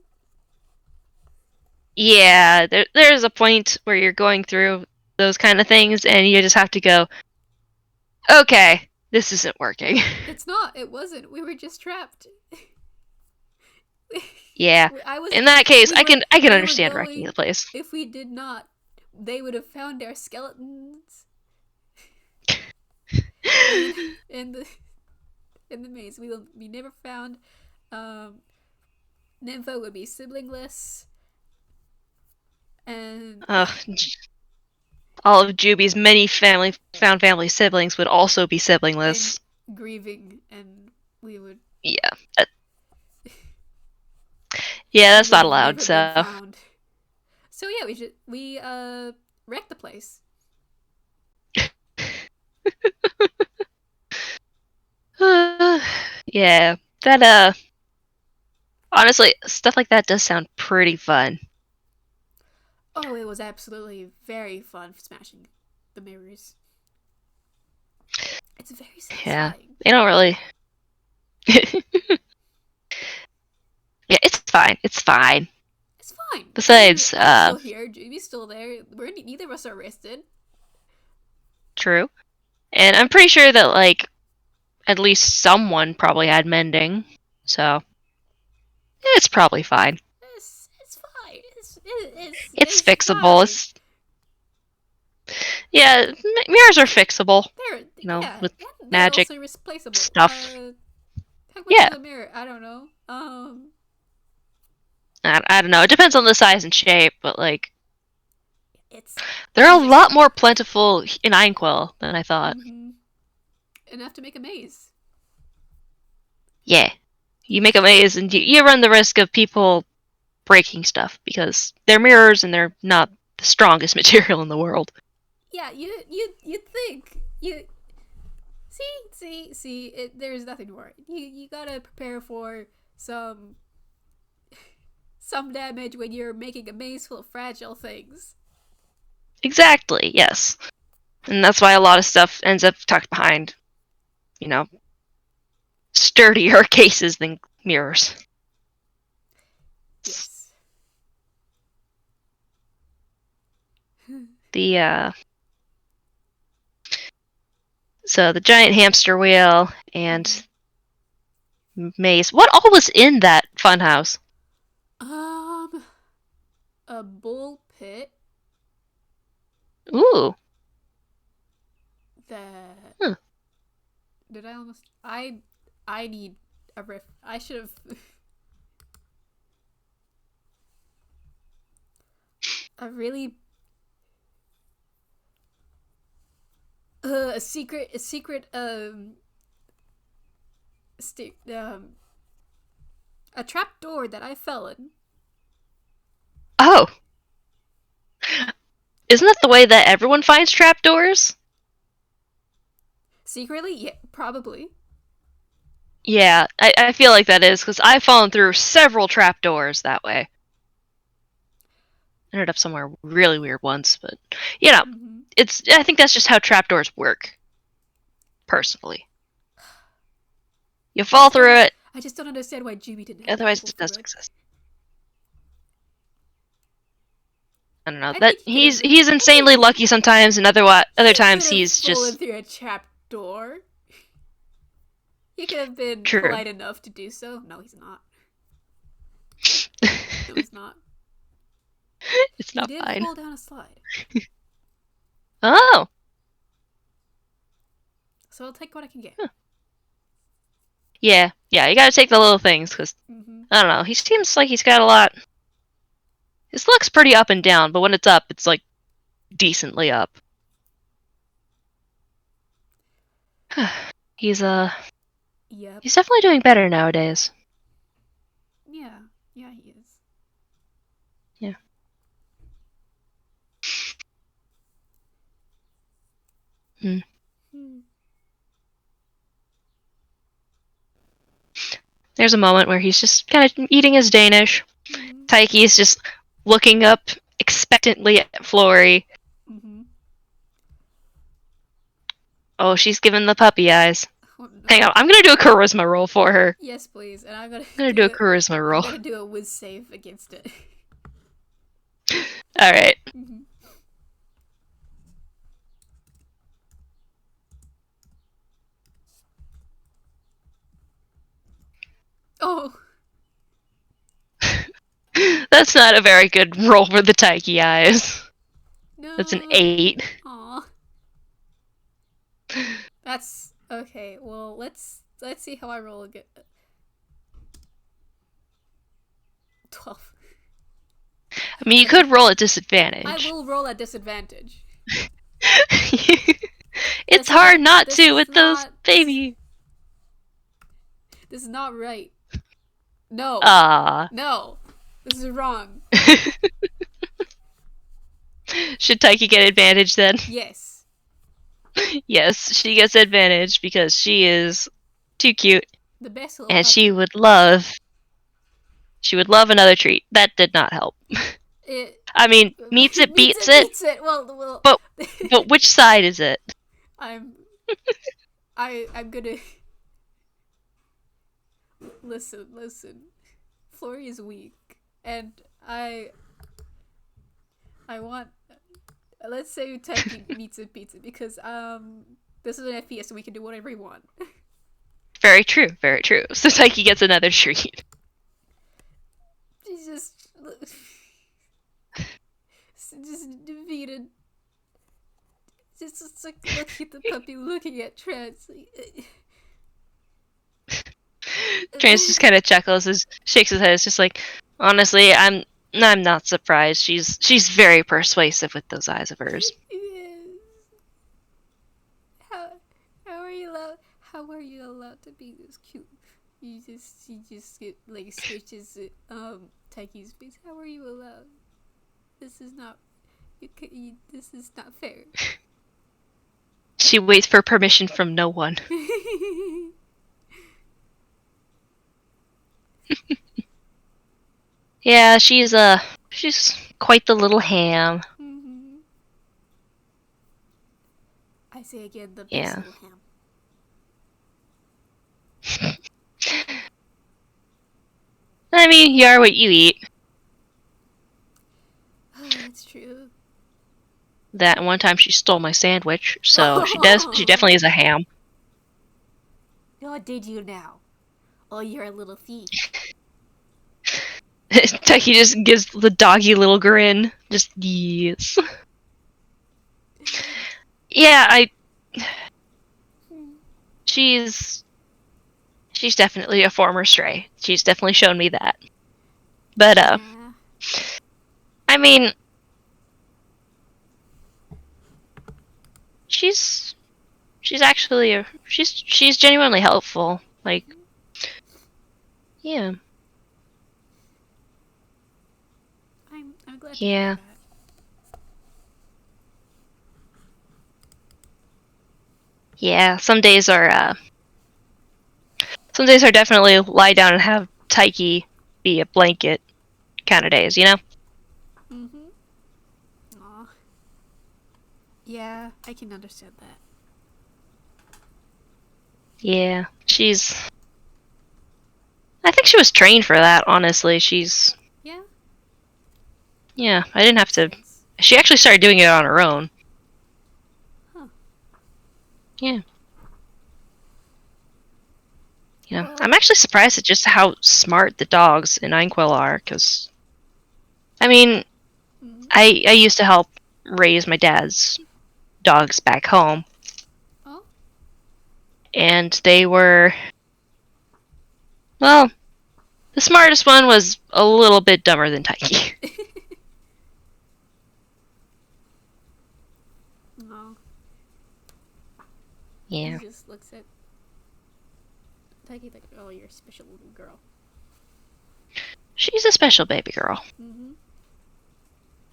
Yeah, there's a point where you're going through those kind of things, and you just have to go, okay, this isn't working. It's not. It wasn't. We were just trapped. Yeah. I was. In that case, We I were. can We were understand wrecking going. the place. If we did not, they would have found our skeletons in the in the maze. We will be never found. Nympho would be siblingless, and All of Juby's many found family siblings would also be and siblingless. grieving, and we would. Yeah. Yeah, We that's would not have allowed, never been so. found. So yeah, we wrecked the place. Yeah. That, honestly, stuff like that does sound pretty fun. Oh, it was absolutely very fun smashing the mirrors. It's very Yeah. satisfying. They don't really. Yeah, it's fine. It's fine. It's fine. Besides, I'm still here. Juby's still there. Neither of us are arrested. true. And I'm pretty sure that, like, at least someone probably had mending. So, it's probably fine. It's fine. It's it's fixable. fine. It's. Yeah, mirrors are fixable. They're yeah, With and they're magic also replaceable. stuff. How much Yeah. is a mirror? I don't know. I don't know. It depends on the size and shape, but, like, It's they're a easy lot stuff. more plentiful in Einquell than I thought. Mm-hmm. Enough to make a maze. Yeah. You make a maze and you run the risk of people breaking stuff because they're mirrors and they're not the strongest material in the world. Yeah, you think you see there's nothing to worry. You gotta prepare for some damage when you're making a maze full of fragile things. Exactly, yes. And that's why a lot of stuff ends up tucked behind, sturdier cases than mirrors. Yes. The, so the giant hamster wheel and maze. What all was in that funhouse? A bull pit Ooh. that Huh. did I almost I need a riff. I should have a really a secret a trap door that I fell in. Oh. Isn't that the way that everyone finds trapdoors? Secretly? Yeah, probably. Yeah, I feel like that is, because I've fallen through several trapdoors that way. Ended up somewhere really weird once, but, Mm-hmm. I think that's just how trapdoors work. Personally. You fall through it, I just don't understand why Juby didn't have otherwise to it fall doesn't through it. exist. I don't know. I That think he's insanely lucky sometimes, and other times could have he's fallen just through a trap door. He could have been true. polite enough to do so. No, he's not. No, he's not. It's He not did fine. fall down a slide. Oh. So I'll take what I can get. Huh. Yeah, you gotta take the little things, because, Mm-hmm. I don't know, he seems like he's got a lot. His luck's pretty up and down, but when it's up, it's, like, decently up. He's, Yep. He's definitely doing better nowadays. Yeah. Yeah, he is. Yeah. Hmm. Hmm. There's a moment where he's just kind of eating his Danish. Mm-hmm. Taiki's just looking up expectantly at Flori. Mm-hmm. Oh, she's giving the puppy eyes. Oh Hang on, no. I'm gonna do a charisma roll for her. Yes, please. And I'm gonna I'm gonna do do a it. charisma I'm roll. gonna do a whiz save against it. Alright. Mm-hmm. Oh That's not a very good roll for the Taiki eyes. That's an no. 8. Aw. That's okay. Well, let's see how I roll again. 12. I mean, you Okay. could roll at I disadvantage. will roll at disadvantage. It's hard not This to is with those not baby. this is not right. No. Ah. No. This is wrong. Should Taiki get advantage then? Yes. Yes, she gets advantage because she is too cute The best little and puppy. she would love another treat. That did not help. It I mean, meets it meets beats it it, beats it. Well but which side is it? I'm I'm gonna listen. Flori is weak and I want let's say Taiki meets it beats it because this is an FPS so we can do whatever we want. Very true, very true. So Taiki gets another treat. She's just defeated. Just like looking at the puppy, looking at Trance. Trance just kind of chuckles, shakes his head. It's just like, honestly, I'm not surprised. She's very persuasive with those eyes of hers. Yes. How how are you allowed? How are you allowed to be this cute? She just get like switches Taiki's face. How are you allowed? This is not this is not fair. She waits for permission from no one. Yeah, she's quite the little ham. Mm-hmm. I say again, the best Yeah. little ham. I mean, you are what you eat. That's true. That one time she stole my sandwich, so she definitely is a ham. What did you now? Oh, you're a little thief. Tucky just gives the doggy little grin. Just yes. Yeah, she's she's definitely a former stray. She's definitely shown me that. But Yeah. I mean, she's actually she's genuinely helpful. Like, yeah. I'm glad to hear Yeah. that. Yeah, some days are definitely lie down and have Taiki be a blanket kind of days, you know? Mm-hmm. Aw. Yeah, I can understand that. Yeah, I think she was trained for that, honestly. Yeah. Yeah, I didn't have Makes to. sense. She actually started doing it on her own. Huh. Yeah. You know, I'm Well. actually surprised at just how smart the dogs in Einquell are, because, I mean, Mm. I used to help raise my dad's dogs back home, Oh. and they were, well, the smartest one was a little bit dumber than Taiki. No. He Yeah. just looks at Peggy, like, oh, you're a special little girl. She's a special baby girl. Mm-hmm.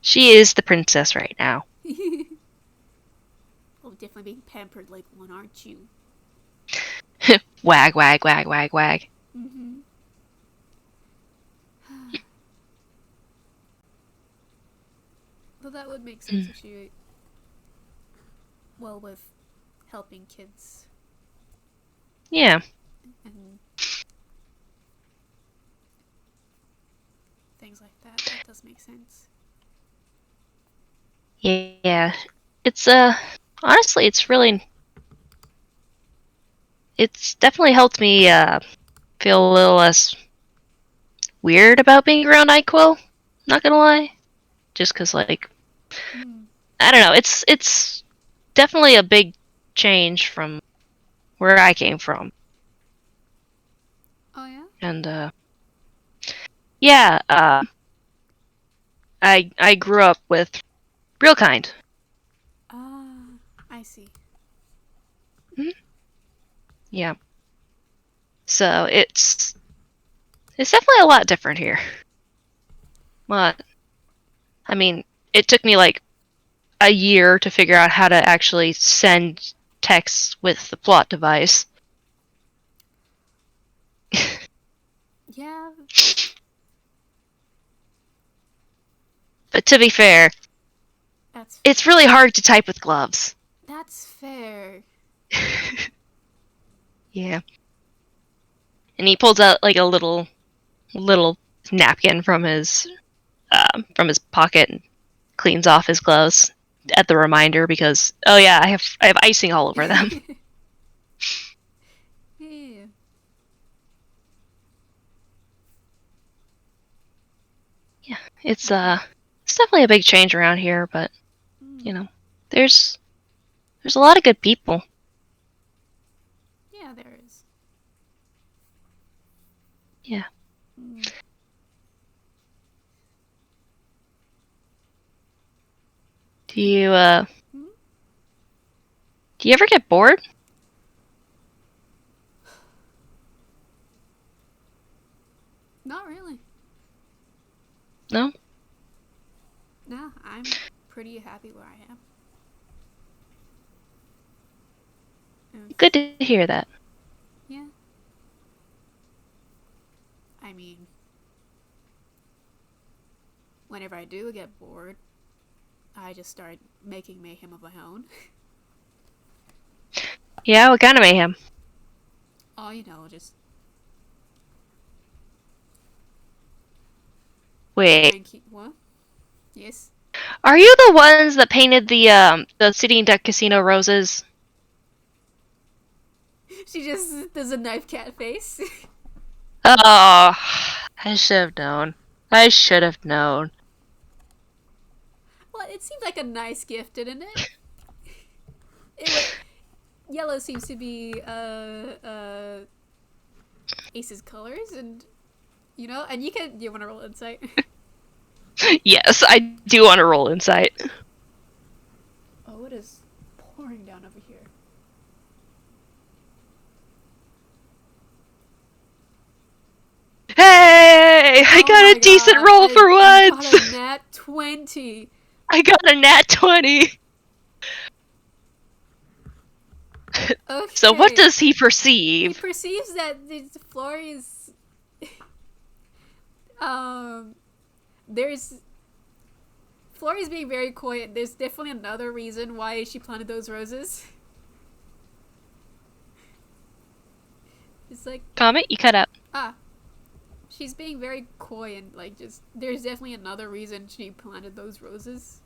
She is the princess right now. Oh, definitely being pampered like one, aren't you? Wag, wag, wag, wag, wag. Mm-hmm. Well, that would make sense if she, well, with helping kids Yeah. and things like that. That does make sense. Yeah. It's, honestly, it's definitely helped me, feel a little less weird about being around NyQuil. Not gonna lie. Just cause, like, Mm. I don't know, it's definitely a big change from where I came from. Oh, yeah? And, yeah, I grew up with Real Kind. Ah, I see. Mhm. Yeah. So it's definitely a lot different here. But I mean, it took me like a year to figure out how to actually send texts with the plot device. Yeah, But to be fair, that's it's really hard to type with gloves. that's fair. Yeah. And he pulls out like a little napkin from his pocket and cleans off his gloves at the reminder because oh yeah, I have icing all over them. Yeah. Yeah. It's definitely a big change around here, but you Mm. know, there's there's a lot of good people. Yeah, there is. Yeah. Mm. Do you Hmm? do you ever get bored? Not really. No? No, I'm pretty happy where I am. Good to hear that. Yeah. I mean, whenever I do get bored, I just start making mayhem of my own. Yeah, what kind of mayhem? Oh, you know, just try Wait. and keep what? Yes. Are you the ones that painted the City and Duck Casino roses? She just does a knife cat face. Oh, I should have known. I should have known. Well, it seemed like a nice gift, didn't it? It was yellow seems to be Ace's colors, and you know, and you can. Do you want to roll insight? Yes, I do want to roll insight. Oh, it is pouring down over here. Hey, I Oh got my a decent god! roll for You got once. a nat 20. I got a nat 20. So what Okay. does he He perceive? perceives that the Flori is um there's Flori's being very coy. There's definitely another reason why she planted those roses. It's like, Comment, you cut out. ah, she's being very coy and like just there's definitely another reason she planted those roses.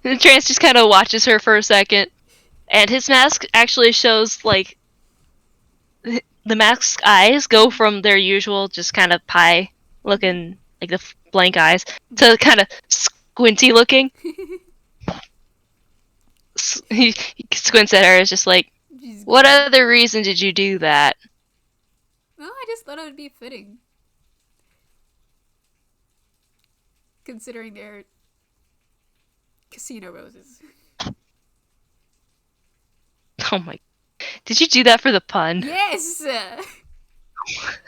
And Trance just kind of watches her for a second, and his mask actually shows like the mask's eyes go from their usual just kind of pie looking, like the blank eyes, to kind of squinty looking. He squints at her. It's just like, She's what gone. other reason did you do that? No, I just thought it would be fitting. Considering they're casino roses. Oh my. Did you do that for the pun? Yes!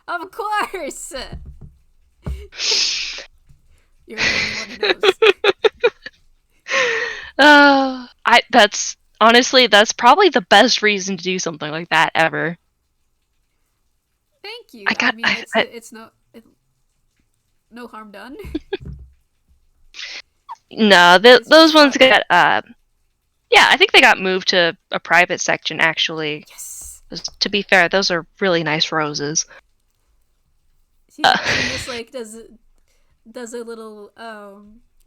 Of course! You're the only one who knows. That's honestly that's probably the best reason to do something like that ever. Thank I you. I got mean, it's no harm done. no, It's those just ones fun. got yeah, I think they got moved to a private section actually. Yes. 'Cause to be fair, those are really nice roses. She just like does a little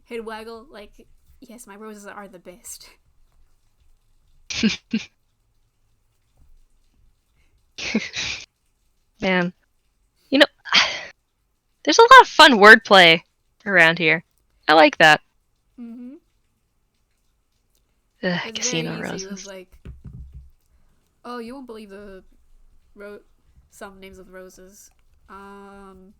head waggle like, yes, my roses are the best. Man, you know, there's a lot of fun wordplay around here. I like that. Mm-hmm. It's very Casino easy with roses. like, oh, you won't believe the ro- some names of roses. Um,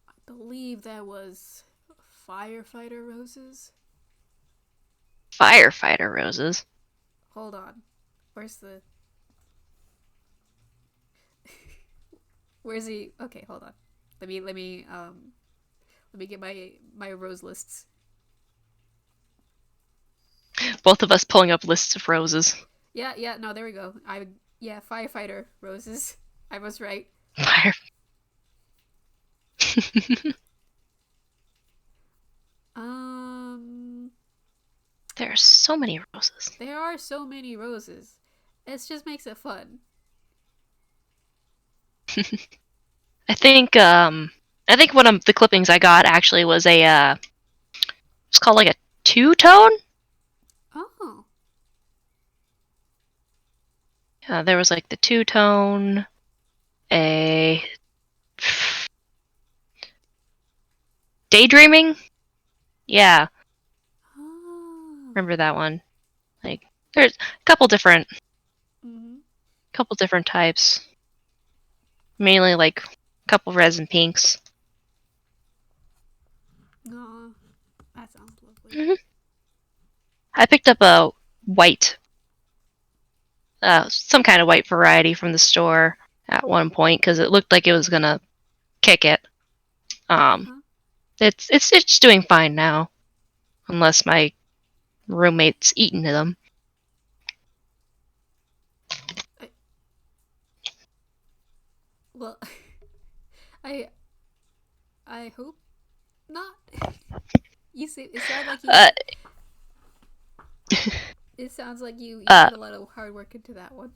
I believe that was firefighter roses. Firefighter roses. Hold on, where's the where's the okay? Hold on, let me get my rose lists. Both of us pulling up lists of roses. Yeah, no, there we go. Yeah, firefighter roses. I was right. Fire. Um, There are so many roses. there are so many roses. It just makes it fun. I think I think one of the clippings I got actually was a it's called like a two tone. Oh, There was like the two tone, a daydreaming. Yeah, oh, remember that one? Like there's a mm-hmm. couple different types. Mainly like a couple reds and pinks. Oh, that sounds lovely. hmm I picked up a white, some kind of white variety from the store at one point because it looked like it was gonna kick it. Um, Uh-huh. it's doing fine now, unless my roommate's eating them. I, well, I I hope not. You see, it sounds like Uh, you uh, put a lot of hard work into that one.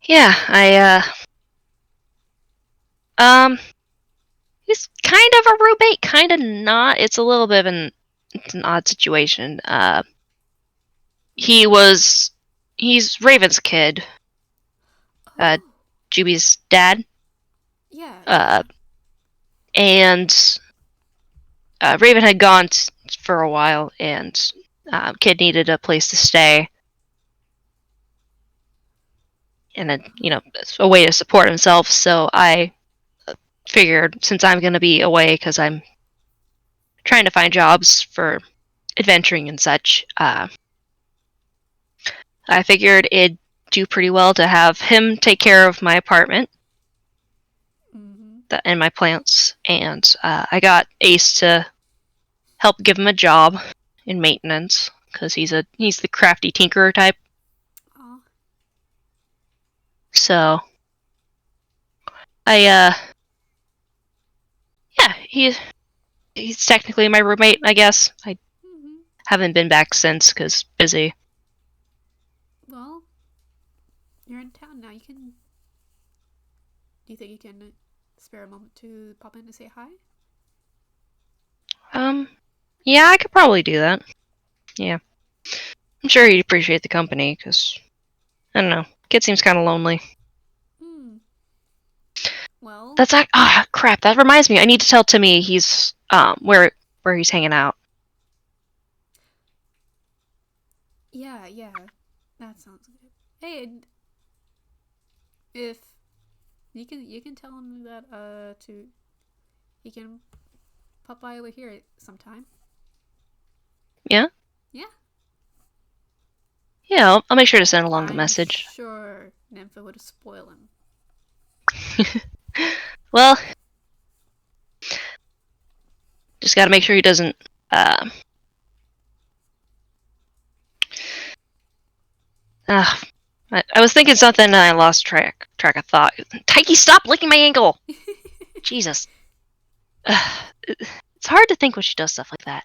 yeah, um, he's kind of a roommate, kind of not. It's a little bit of it's an odd situation. He Mm-hmm. was, he's Raven's kid, uh, Oh, Juby's dad, yeah. and Raven had gone for a while, and kid needed a place to stay and Uh-huh. a way to support himself. So I figured since I'm going to be away because I'm trying to find jobs for adventuring and such, I figured it'd do pretty well to have him take care of my apartment Mm-hmm. and my plants. And I got Ace to help give him a job in maintenance because he's the crafty tinkerer type. Oh, So I yeah, he's technically my roommate, I guess. I mm-hmm. haven't been back since because busy. Well, you're in town now. You can. Do you think you can spare a moment to pop in to say hi? Um, yeah, I could probably do that. Yeah, I'm sure he'd appreciate the company because I don't know, kid seems kind of lonely. Hmm. Well, That's crap. That reminds me. I need to tell Timmy he's where he's hanging out. yeah. That sounds good. Hey, if you can tell him that to he can pop by over here sometime. Yeah? Yeah. Yeah, I'll make sure to send along the I'm message. sure Nympha would spoil him. Well, just gotta make sure he doesn't, I was thinking something and I lost track of thought. Taiki, stop licking my ankle! Jesus. It's hard to think when she does stuff like that.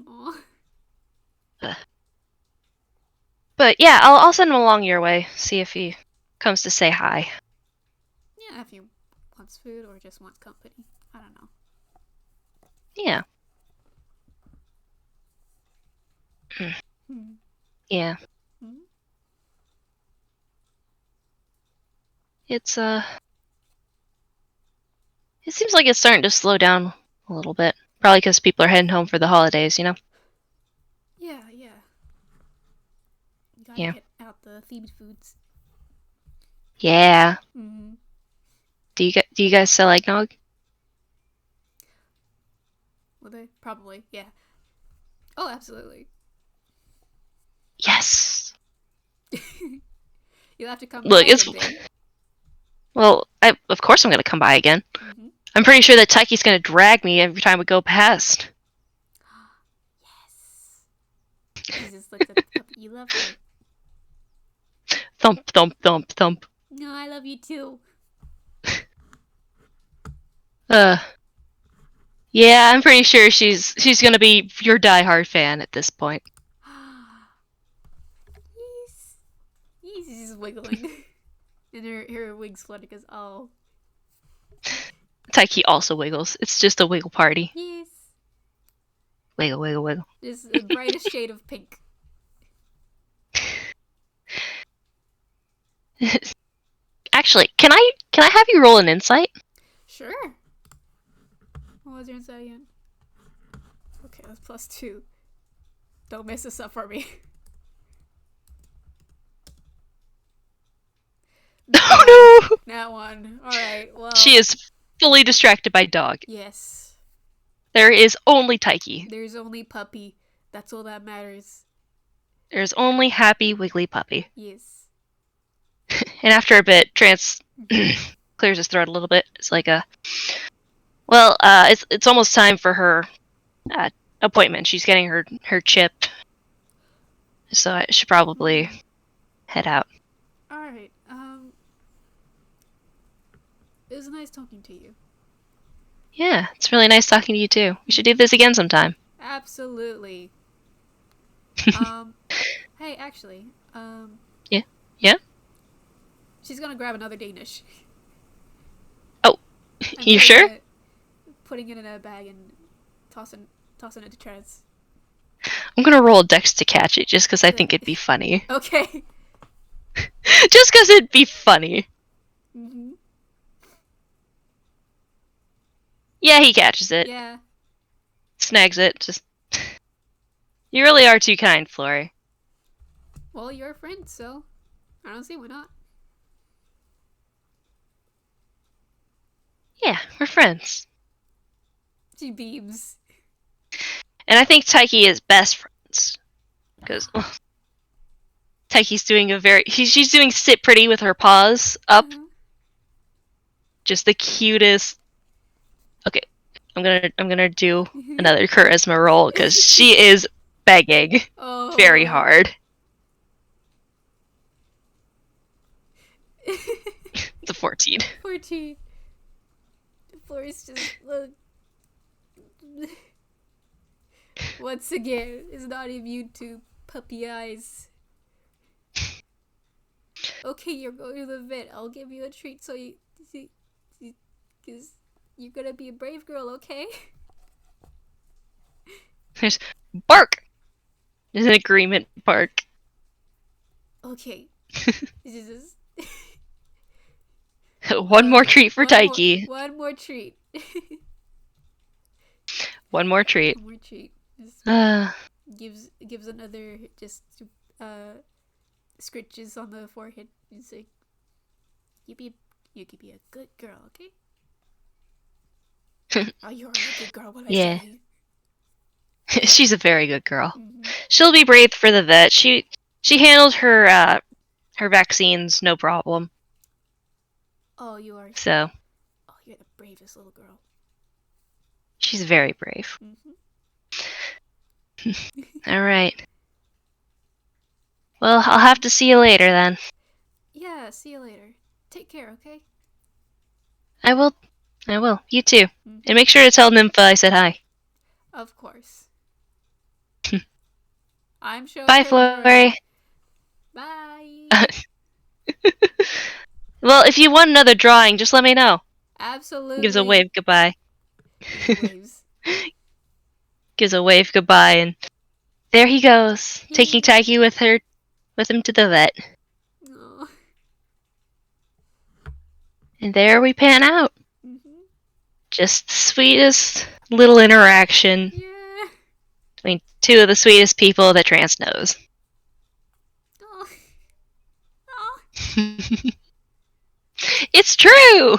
Aww. But yeah, I'll send him along your way. See if he comes to say hi. Yeah, if he wants food or just wants company. I don't know. Yeah. Hmm. Yeah. Hmm? It's it seems like it's starting to slow down a little bit. Probably because people are heading home for the holidays, you know? Yeah, yeah. You gotta Yeah. get out the themed foods. Yeah. Mm-hmm. Do you guys sell eggnog? Will they? Probably, yeah. Oh, absolutely. Yes. You'll have to come by Look, it's someday. well, of course I'm gonna come by again. Mm-hmm. I'm pretty sure that Taiki's gonna drag me every time we go past. Yes. He just looks at the puppy. You love her. Thump, thump, thump, thump. No, I love you too. Uh, yeah, I'm pretty sure she's gonna be your diehard fan at this point. He's just wiggling. And her wings flutter because, oh. Taiki also wiggles. It's just a wiggle party. Yes. Wiggle, wiggle, wiggle. Just the brightest shade of pink. Actually, can I have you roll an insight? Sure. What was your insight again? Okay, that's +2. Don't mess this up for me. Oh no! That one. Alright, well. She is fully distracted by dog. Yes. There is only Taiki. There's only puppy. That's all that matters. There's only happy, wiggly puppy. Yes. And after a bit, Trance clears his throat a little bit. It's like it's almost time for her appointment. She's getting her chip, so I should probably head out. Alright, it was nice talking to you. Yeah, it's really nice talking to you too. We should do this again sometime. Absolutely. Hey, actually, Yeah? Yeah? she's gonna grab another Danish. Oh, you sure? Putting it in a bag and tossing it to Trance. I'm gonna roll a dex to catch it just because I think it'd be funny. Okay. Just because it'd be funny. Mm-hmm. Yeah, he catches it. Yeah. Snags it. Just. You really are too kind, Flori. Well, you're a friend, so I don't see why not. Yeah, we're friends. She beams. And I think Taiki is best friends. Because Taiki's doing she's doing sit pretty with her paws up. Uh-huh. Just the cutest. Okay, I'm gonna do another charisma roll because she is begging very hard. It's a 14. 14. Flori's just look. Once again, is not immune to puppy eyes. Okay, you're going to the vet. I'll give you a treat so because you're gonna be a brave girl, okay? There's bark. There's an agreement bark. Okay. This is One more treat for Taiki. One more treat. One more treat. One more treat. Gives another just scritches on the forehead. He's like, you could be a good girl, okay? Oh, you're a good girl, what I Yeah. say. She's a very good girl. Mm-hmm. She'll be brave for the vet. She handled her vaccines no problem. Oh, you are. So Oh, you're the bravest little girl. she's very brave. Mm-hmm. All right. Well, I'll have to see you later then. Yeah, see you later. Take care, okay? I will. I will. You too. Mm-hmm. And make sure to tell Nympha I said hi. Of course. I'm showing Bye, her the Flori. drawing. Bye. Well, if you want another drawing, just let me know. Gives a Absolutely. wave goodbye. And he waves. Gives a wave goodbye, and there he goes, taking Taiki with him to the vet. Aw. And there we pan out. Mm-hmm. Just the sweetest little interaction Yeah. between two of the sweetest people that Trance knows. Oh. Oh. It's true!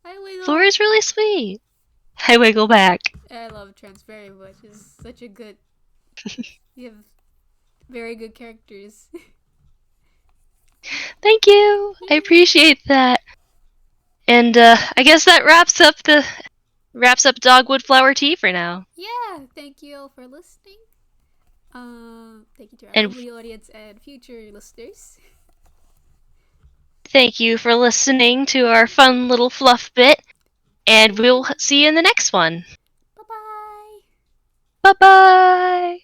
I wiggle. Flori's really sweet. I wiggle back. I love Trance very much. It's such a good. You have very good characters. Thank you. I appreciate that. And I guess that wraps up Dogwood Flower Tea for now. Yeah, thank you all for listening. Thank you to our And lovely audience and future listeners. thank you for listening to our fun little fluff bit. And we'll see you in the next one. Bye bye. Bye bye!